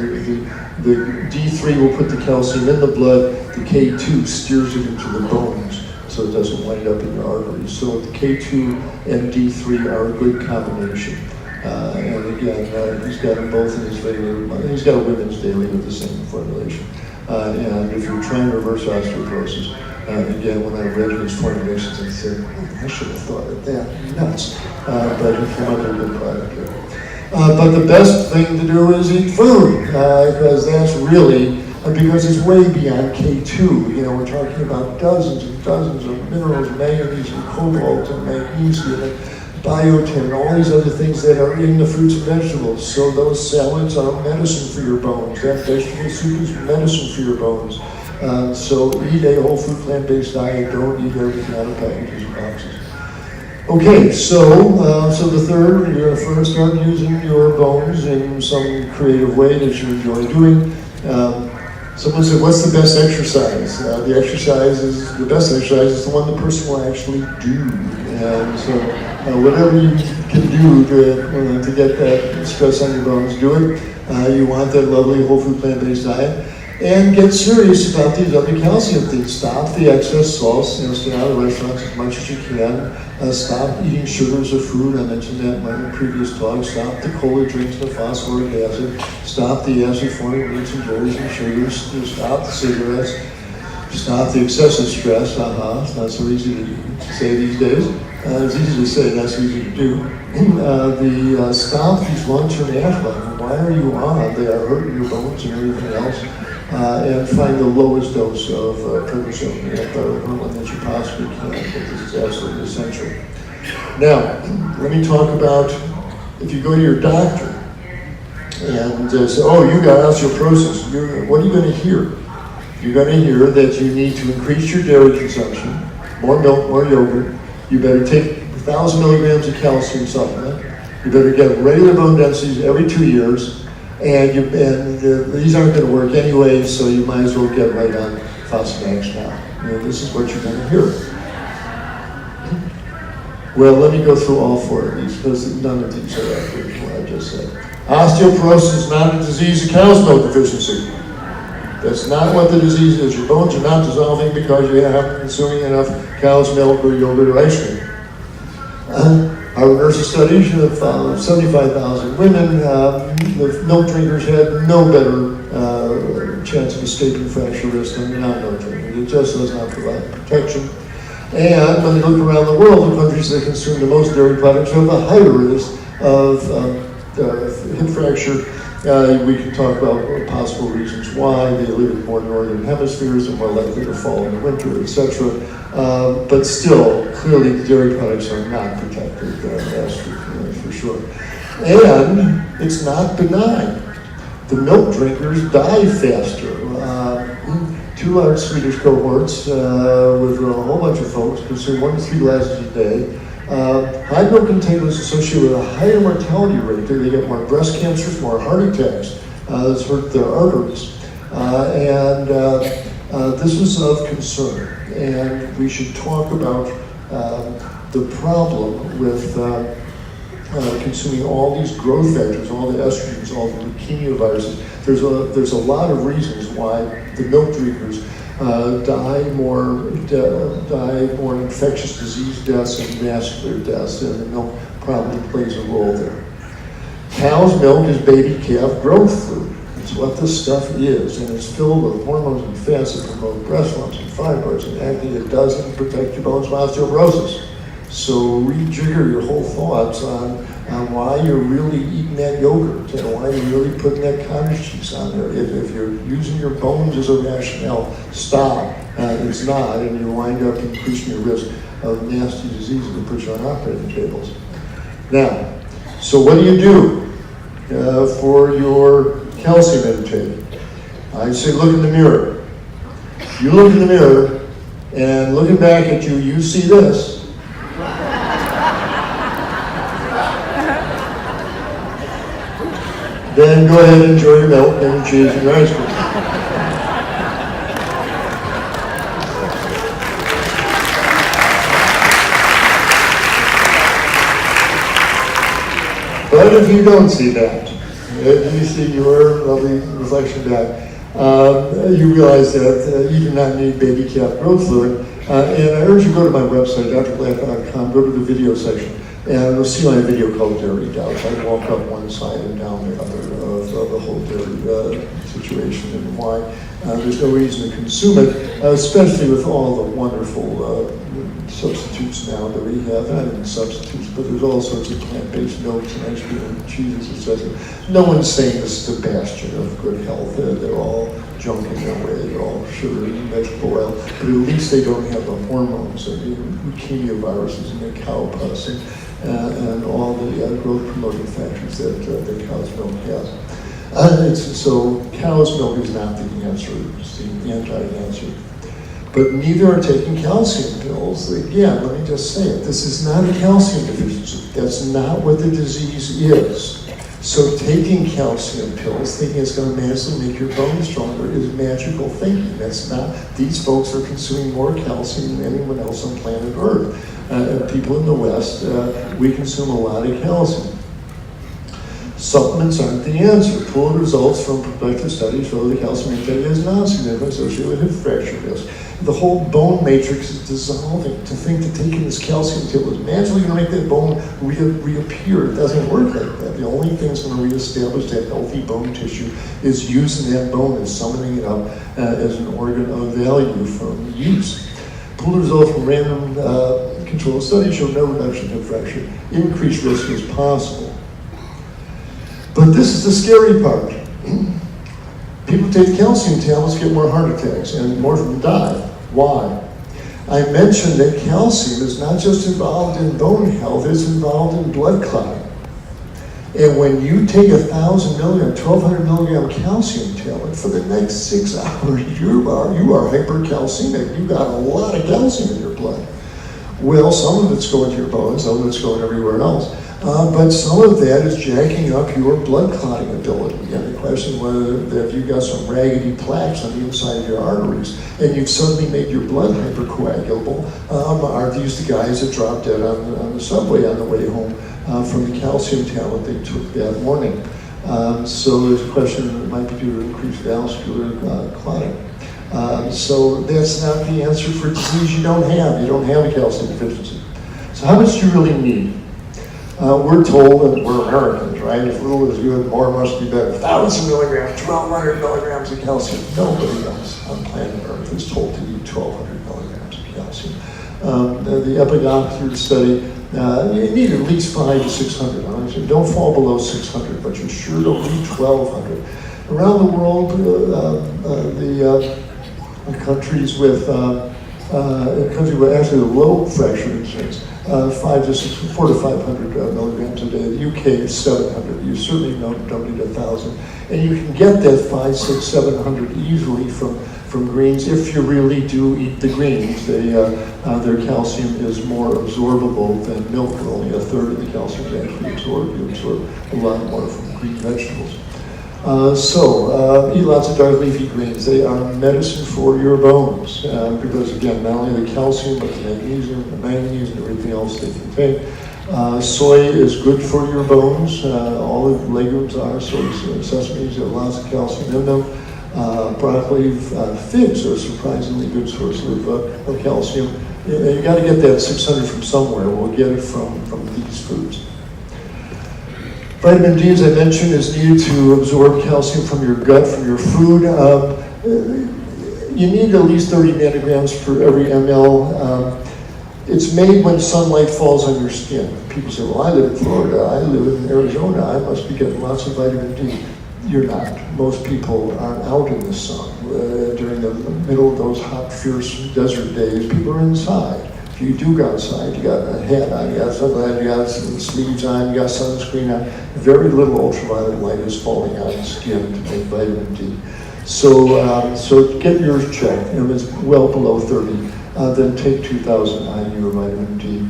The D3 will put the calcium in the blood, the K2 steers it into the bones so it doesn't wind up in your arteries. So the K2 and D3 are a good combination. And again, he's got them both in his daily. He's got a women's daily with the same formulation. And if you're trying to reverse osteoporosis, again, when I read his formulations, I said, I should have thought of that. Nuts. But he came up with a good product here. But the best thing to do is eat food, because that's really because it's way beyond K2. You know, we're talking about dozens and dozens of minerals, manganese and cobalt and magnesium and biotin and all these other things that are in the fruits and vegetables. So those salads are medicine for your bones. That vegetable soup is medicine for your bones. So eat a whole food plant-based diet. Don't eat everything out of packages and boxes. Okay, so the third, you're going to first start using your bones in some creative way that you enjoy doing. Someone said, what's the best exercise? The best exercise is the one the person will actually do. And so whatever you can do to get that stress on your bones, do it. You want that lovely whole food plant-based diet. And get serious about these other calcium things. Stop the excess salts, stay out of restaurants as much as you can. Stop eating sugars or food. I mentioned that in my previous talk. Stop the cola drinks, the phosphoric acid. Stop the acid-forming meats and dairies and sugars. Stop the cigarettes. Stop the excessive stress. It's not so easy to say these days. It's easy to say, not so easy to do. Stop these long-term ash. Why are you on? They are hurting your bones and everything else. And find the lowest dose of prednisone, one that you possibly can, but this is absolutely essential. Now, let me talk about if you go to your doctor and say, oh, you got osteoporosis, what are you going to hear? You're going to hear that you need to increase your dairy consumption, more milk, more yogurt. You better take 1,000 milligrams of calcium supplement. You better get regular bone densities every 2 years. And these aren't going to work anyway, so you might as well get right on Fosamax now. This is what you're going to hear. Well, let me go through all 4 of these, because none of these are accurate from what I just said. Osteoporosis is not a disease of cow's milk deficiency. That's not what the disease is. Your bones are not dissolving because you haven't consuming enough cow's milk or yogurt or ice cream. Our nurses studies of 75,000 women, the milk drinkers had no better chance of escaping fracture risk than the non-milk drinkers. It just does not provide protection. And when you look around the world, the countries that consume the most dairy products have a higher risk of hip fracture. We can talk about possible reasons why. They live in more northern hemispheres and more likely to fall in the winter, etc. But still, clearly the dairy products are not protected for sure. And it's not benign. The milk drinkers die faster. 2 large Swedish cohorts with a whole bunch of folks consume 1 to 3 glasses a day. High milk intake was associated with a higher mortality rate. They get more breast cancers, more heart attacks. This hurt their arteries. This is of concern. And we should talk about the problem with consuming all these growth factors, all the estrogens, all the leukemia viruses. There's a lot of reasons why the milk drinkers die more infectious disease deaths and vascular deaths, and the milk probably plays a role there. Cow's milk is baby calf growth fluid. It's what this stuff is, and it's filled with hormones and fats that promote breast lumps and fibroids and acne. It doesn't protect your bones from osteoporosis. So rejigger your whole thoughts on why you're really eating that yogurt and why you're really putting that cottage cheese on there. If you're using your bones as a rationale, stop. It's not, and you wind up increasing your risk of nasty diseases that put you on operating tables. Now, so what do you do for your calcium intake? I'd say look in the mirror. You look in the mirror, and looking back at you, you see this. Then go ahead and enjoy your milk and your cheese and your ice cream. But if you don't see that, if you see your lovely reflection back, you realize that you do not need baby calf growth fluid. And I urge you to go to my website, drklaper.com, go to the video section, and you'll see my video called Dairy Doubt. I walk up one side and down the other of the whole dairy situation and why there's no reason to consume it, especially with all the wonderful substitutes now that we have, not even substitutes, but there's all sorts of plant-based milks and ice cream and cheeses, etc. No one's saying this is a bastion of good health. They're all junk in their way. They're all sugar and vegetable oil, but at least they don't have the hormones and the leukemia viruses and the cow pus and all the growth promoting factors that cow's milk has. So cow's milk is not the answer, it's the anti-answer. But neither are taking calcium pills. Again, let me just say it, this is not a calcium deficiency. That's not what the disease is. So taking calcium pills, thinking it's going to magically make your bones stronger, is magical thinking. That's not, these folks are consuming more calcium than anyone else on planet Earth. People in the West, we consume a lot of calcium. Supplements aren't the answer. Pooled results from prospective studies show that calcium intake has not significantly associated with hip fracture risk. The whole bone matrix is dissolving. To think that taking this calcium pill is magically going to make that bone reappear, it doesn't work like that. The only thing that's going to reestablish that healthy bone tissue is using that bone and summoning it up as an organ of value from use. Pooled results from random controlled studies show no reduction in hip fracture. Increased risk is possible. But this is the scary part. People take calcium tablets, get more heart attacks, and more of them die. Why? I mentioned that calcium is not just involved in bone health, it's involved in blood clotting. And when you take 1,000 milligram, 1,200 milligram calcium tablet for the next 6 hours, you are hypercalcemic. You've got a lot of calcium in your blood. Well, some of it's going to your bones, some of it's going everywhere else. But some of that is jacking up your blood clotting ability. And the question whether if you've got some raggedy plaques on the inside of your arteries and you've suddenly made your blood hypercoagulable, are these the guys that dropped dead on the subway on the way home from the calcium tablet they took that morning? So there's a question that it might be due to increased vascular clotting. So that's not the answer for a disease you don't have. You don't have a calcium deficiency. So how much do you really need? We're told, and we're Americans, right? If little is good, more must be better. 1,000 milligrams, 1,200 milligrams of calcium. Nobody else on planet Earth is told to eat 1,200 milligrams of calcium. The epigometer study, you need at least 500 to 600. So don't fall below 600, but you sure don't need 1,200. Around the world, the countries with actually low fracture incidence, 400 to 500 milligrams a day. The UK is 700. You certainly don't need 1,000. And you can get that 500, 600, 700 easily from greens if you really do eat the greens. Their calcium is more absorbable than milk. Only a third of the calcium is actually absorbed. You absorb a lot more from green vegetables. Eat lots of dark leafy greens. They are medicine for your bones because, again, not only the calcium, but the magnesium, and everything else they contain. Soy is good for your bones. All the legumes are, sesames have lots of calcium in them. Broccoli, figs are a surprisingly good source of calcium. You got to get that 600 from somewhere. We'll get it from these foods. Vitamin D, as I mentioned, is needed to absorb calcium from your gut, from your food. You need at least 30 nanograms per every ml. It's made when sunlight falls on your skin. People say, well, I live in Florida, I live in Arizona, I must be getting lots of vitamin D. You're not. Most people aren't out in the sun. During the middle of those hot, fierce desert days, people are inside. If you do go outside, you got a hat on, you got sunglasses, you got some sleeves on, you got sunscreen on. Very little ultraviolet light is falling on the skin to make vitamin D. So get yours checked. If it's well below 30, then take 2,000 IU of vitamin D.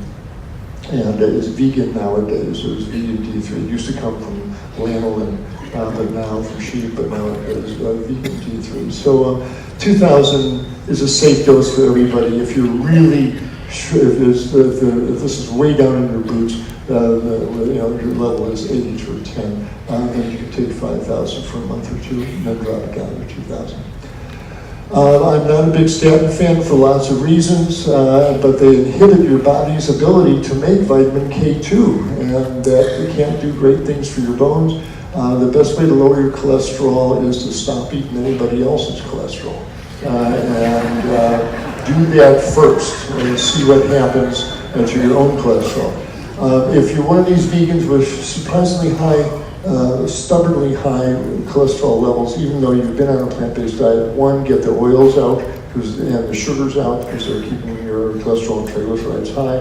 And it's vegan nowadays, so it's vegan D3. It used to come from lanolin, but now from sheep, but now it is vegan D3. So 2,000 is a safe dose for everybody. If you're really sure, if this is way down in your boots, your level is 80 to 10, then you can take 5,000 for a month or two, and then drop it down to 2,000. I'm not a big statin fan for lots of reasons, but they inhibit your body's ability to make vitamin K2, and that can't do great things for your bones. The best way to lower your cholesterol is to stop eating anybody else's cholesterol. Do that first and see what happens to your own cholesterol. If you're one of these vegans with surprisingly high, stubbornly high cholesterol levels, even though you've been on a plant-based diet, one, get the oils out and the sugars out because they're keeping your cholesterol and triglycerides high.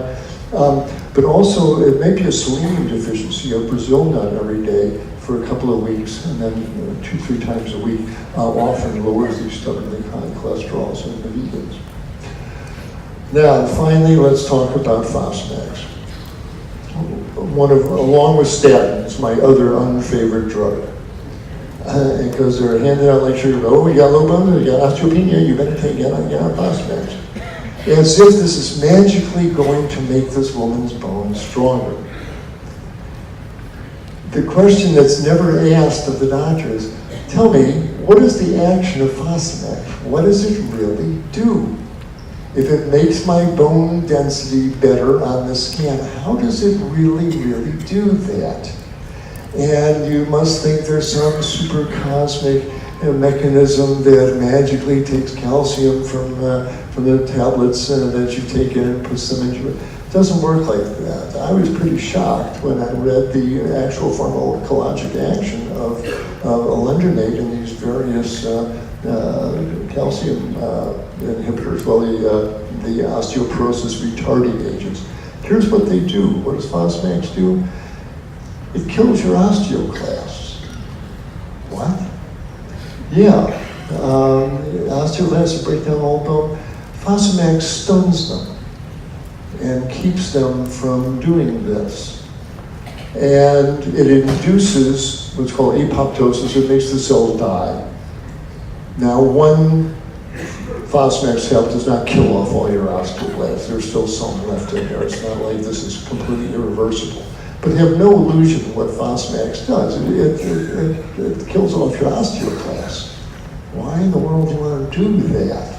But also, it may be a selenium deficiency. A Brazil nut every day for a couple of weeks, and then 2-3 times a week, often lowers these stubbornly high cholesterols in the vegans. Now, finally, let's talk about Fosamax. Along with statins, my other unfavorite drug. Because they're handed out like sugar. Oh, you got low bone, you got osteopenia, you better get on Fosamax. As if this is magically going to make this woman's bones stronger. The question that's never asked of the doctor is, tell me, what is the action of Fosamax? What does it really do? If it makes my bone density better on the scan, how does it really do that? And you must think there's some super cosmic mechanism that magically takes calcium from the tablets that you take in and puts them into it. It doesn't work like that. I was pretty shocked when I read the actual pharmacologic action of alendronate in these various calcium inhibitors, well, the osteoporosis retarding agents. Here's what they do. What does Fosamax do? It kills your osteoclasts. What? Yeah. Osteoclasts break down old bone. Fosamax stuns them and keeps them from doing this. And it induces what's called apoptosis. It makes the cells die. Now, one Fosamax tab does not kill off all your osteoblasts. There's still some left in there. It's not like this is completely irreversible. But have no illusion what Fosamax does. It kills off your osteoclasts. Why in the world do you want to do that?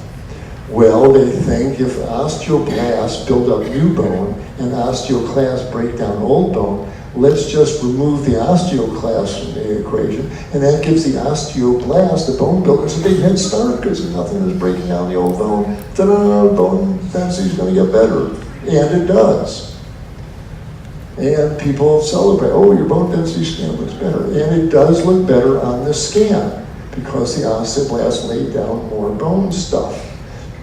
Well, they think if osteoblasts build up new bone and osteoclasts break down old bone, let's just remove the osteoclast from the equation, and that gives the osteoblast, the bone builders, a big head start because nothing is breaking down the old bone. Ta-da, bone density is going to get better. And it does. And people celebrate, oh, your bone density scan looks better. And it does look better on the scan because the osteoblast laid down more bone stuff.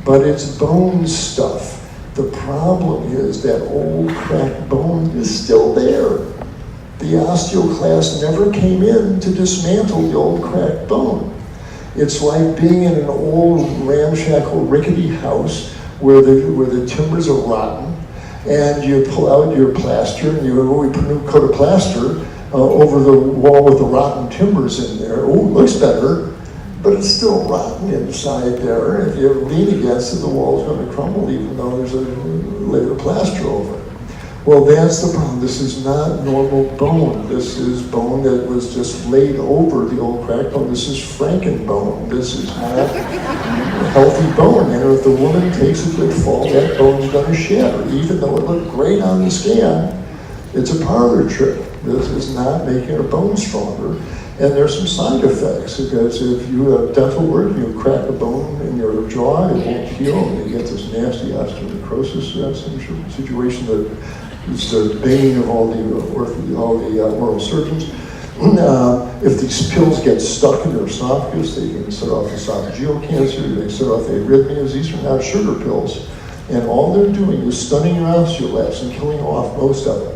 But it's bone stuff. The problem is that old cracked bone is still there. The osteoclast never came in to dismantle the old cracked bone. It's like being in an old ramshackle rickety house where the timbers are rotten, and you pull out your plaster and we put a new coat of plaster over the wall with the rotten timbers in there. Oh, it looks better, but it's still rotten inside there. If you lean against it, the wall's going to crumble even though there's a layer of plaster over it. Well, that's the problem. This is not normal bone. This is bone that was just laid over the old cracked bone. This is Frankenbone. This is not healthy bone. And if the woman takes a good fall, that bone's going to shatter. Even though it looked great on the scan, it's a parlor trick. This is not making her bone stronger. And there's some side effects, because if you have dental work, you crack a bone in your jaw, it won't heal, and you get this nasty osteonecrosis situation that is the bane of all the oral surgeons. If these pills get stuck in your esophagus, they can set off esophageal cancer, they set off arrhythmias. These are not sugar pills. And all they're doing is stunning your osteoblasts and killing off most of them.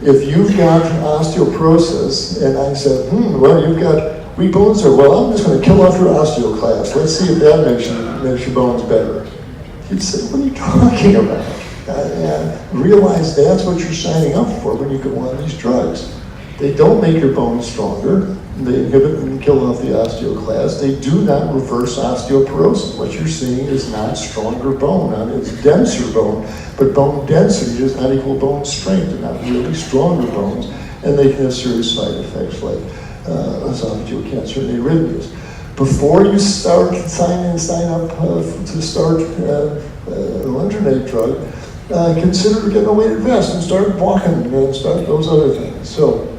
If you've got osteoporosis, and I said, well, you've got weak bones there, well, I'm just going to kill off your osteoclast. Let's see if that makes your bones better. You'd say, what are you talking about? And realize that's what you're signing up for when you go on these drugs. They don't make your bones stronger. They inhibit and kill off the osteoclast. They do not reverse osteoporosis. What you're seeing is not stronger bone. It's denser bone, but bone density does not equal bone strength. They're not really stronger bones, and they can have serious side effects like esophageal cancer and arrhythmias. Before you sign up to start an alendronate drug, consider getting a weighted vest and start walking and start those other things. So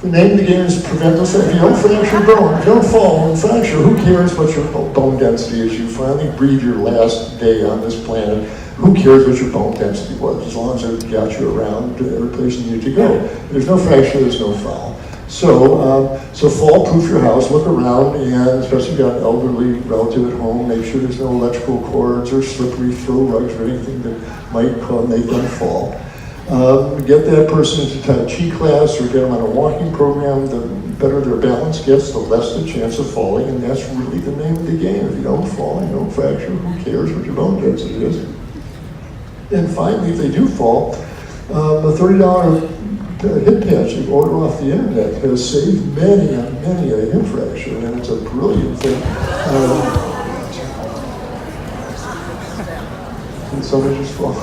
The name of the game is prevent the fracture. If you don't fracture your bone, if you don't fall and fracture, who cares what your bone density is? You finally breathe your last day on this planet. Who cares what your bone density was, as long as it got you around every place you need to go. If there's no fracture, there's no fall. So fall-proof your house, look around, and especially if you've got an elderly relative at home, make sure there's no electrical cords or slippery throw rugs or anything that might make them fall. Get that person into Tai Chi class or get them on a walking program. The better their balance gets, the less the chance of falling, and that's really the name of the game. If you don't fall, you don't fracture, who cares what your bone density is? And finally, if they do fall, a $30 hip patch you order off the internet has saved many a hip fracture, and it's a brilliant thing. Did somebody just fall?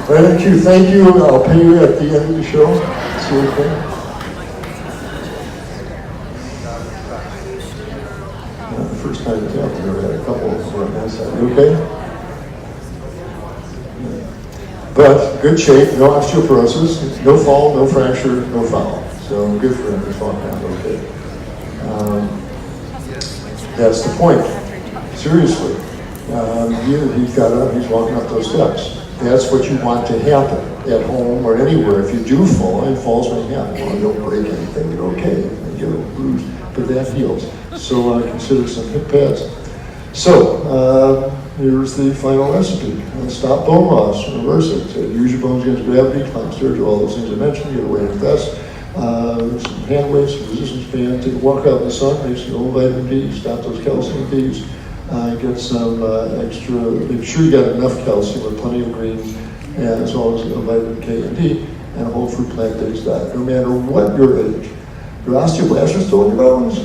Thank you. I'll pay you at the end of the show. See you again. Not the first time it's happened. I've had a couple of them on that side. You okay? But good shape, no osteoporosis, no fall, no fracture, no foul. So good for him. He's falling down okay. That's the point. Seriously. He got up, he's walking up those steps. That's what you want to happen at home or anywhere. If you do fall, and falls may happen, well, you don't break anything, you're okay. You get a bruise, but that heals. So consider some hip pads. So here's the final recipe. Stop bone loss, reverse it. Use your bones against gravity, climb stairs, all those things I mentioned, get away with vest. Some hand weights, some resistance bands, take a walk out in the sun, make some old vitamin D, stop those calcium thieves. Get some extra, make sure you got enough calcium with plenty of greens, and as well as vitamin K and D, and a whole fruit plant-based diet. No matter what your age, your osteoblasts are still in your bones.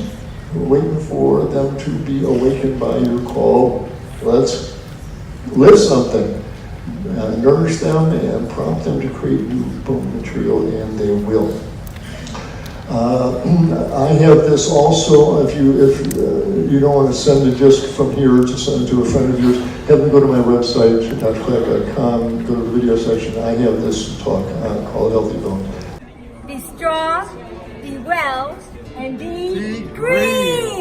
We're waiting for them to be awakened by your call. Let's lift something, nourish them, and prompt them to create new bone material, and they will. I have this also. If you don't want to send a disc from here to send it to a friend of yours, have them go to my website, drklaper.com, go to the video section. I have this talk called Healthy Bones. Be strong, be well, and be green.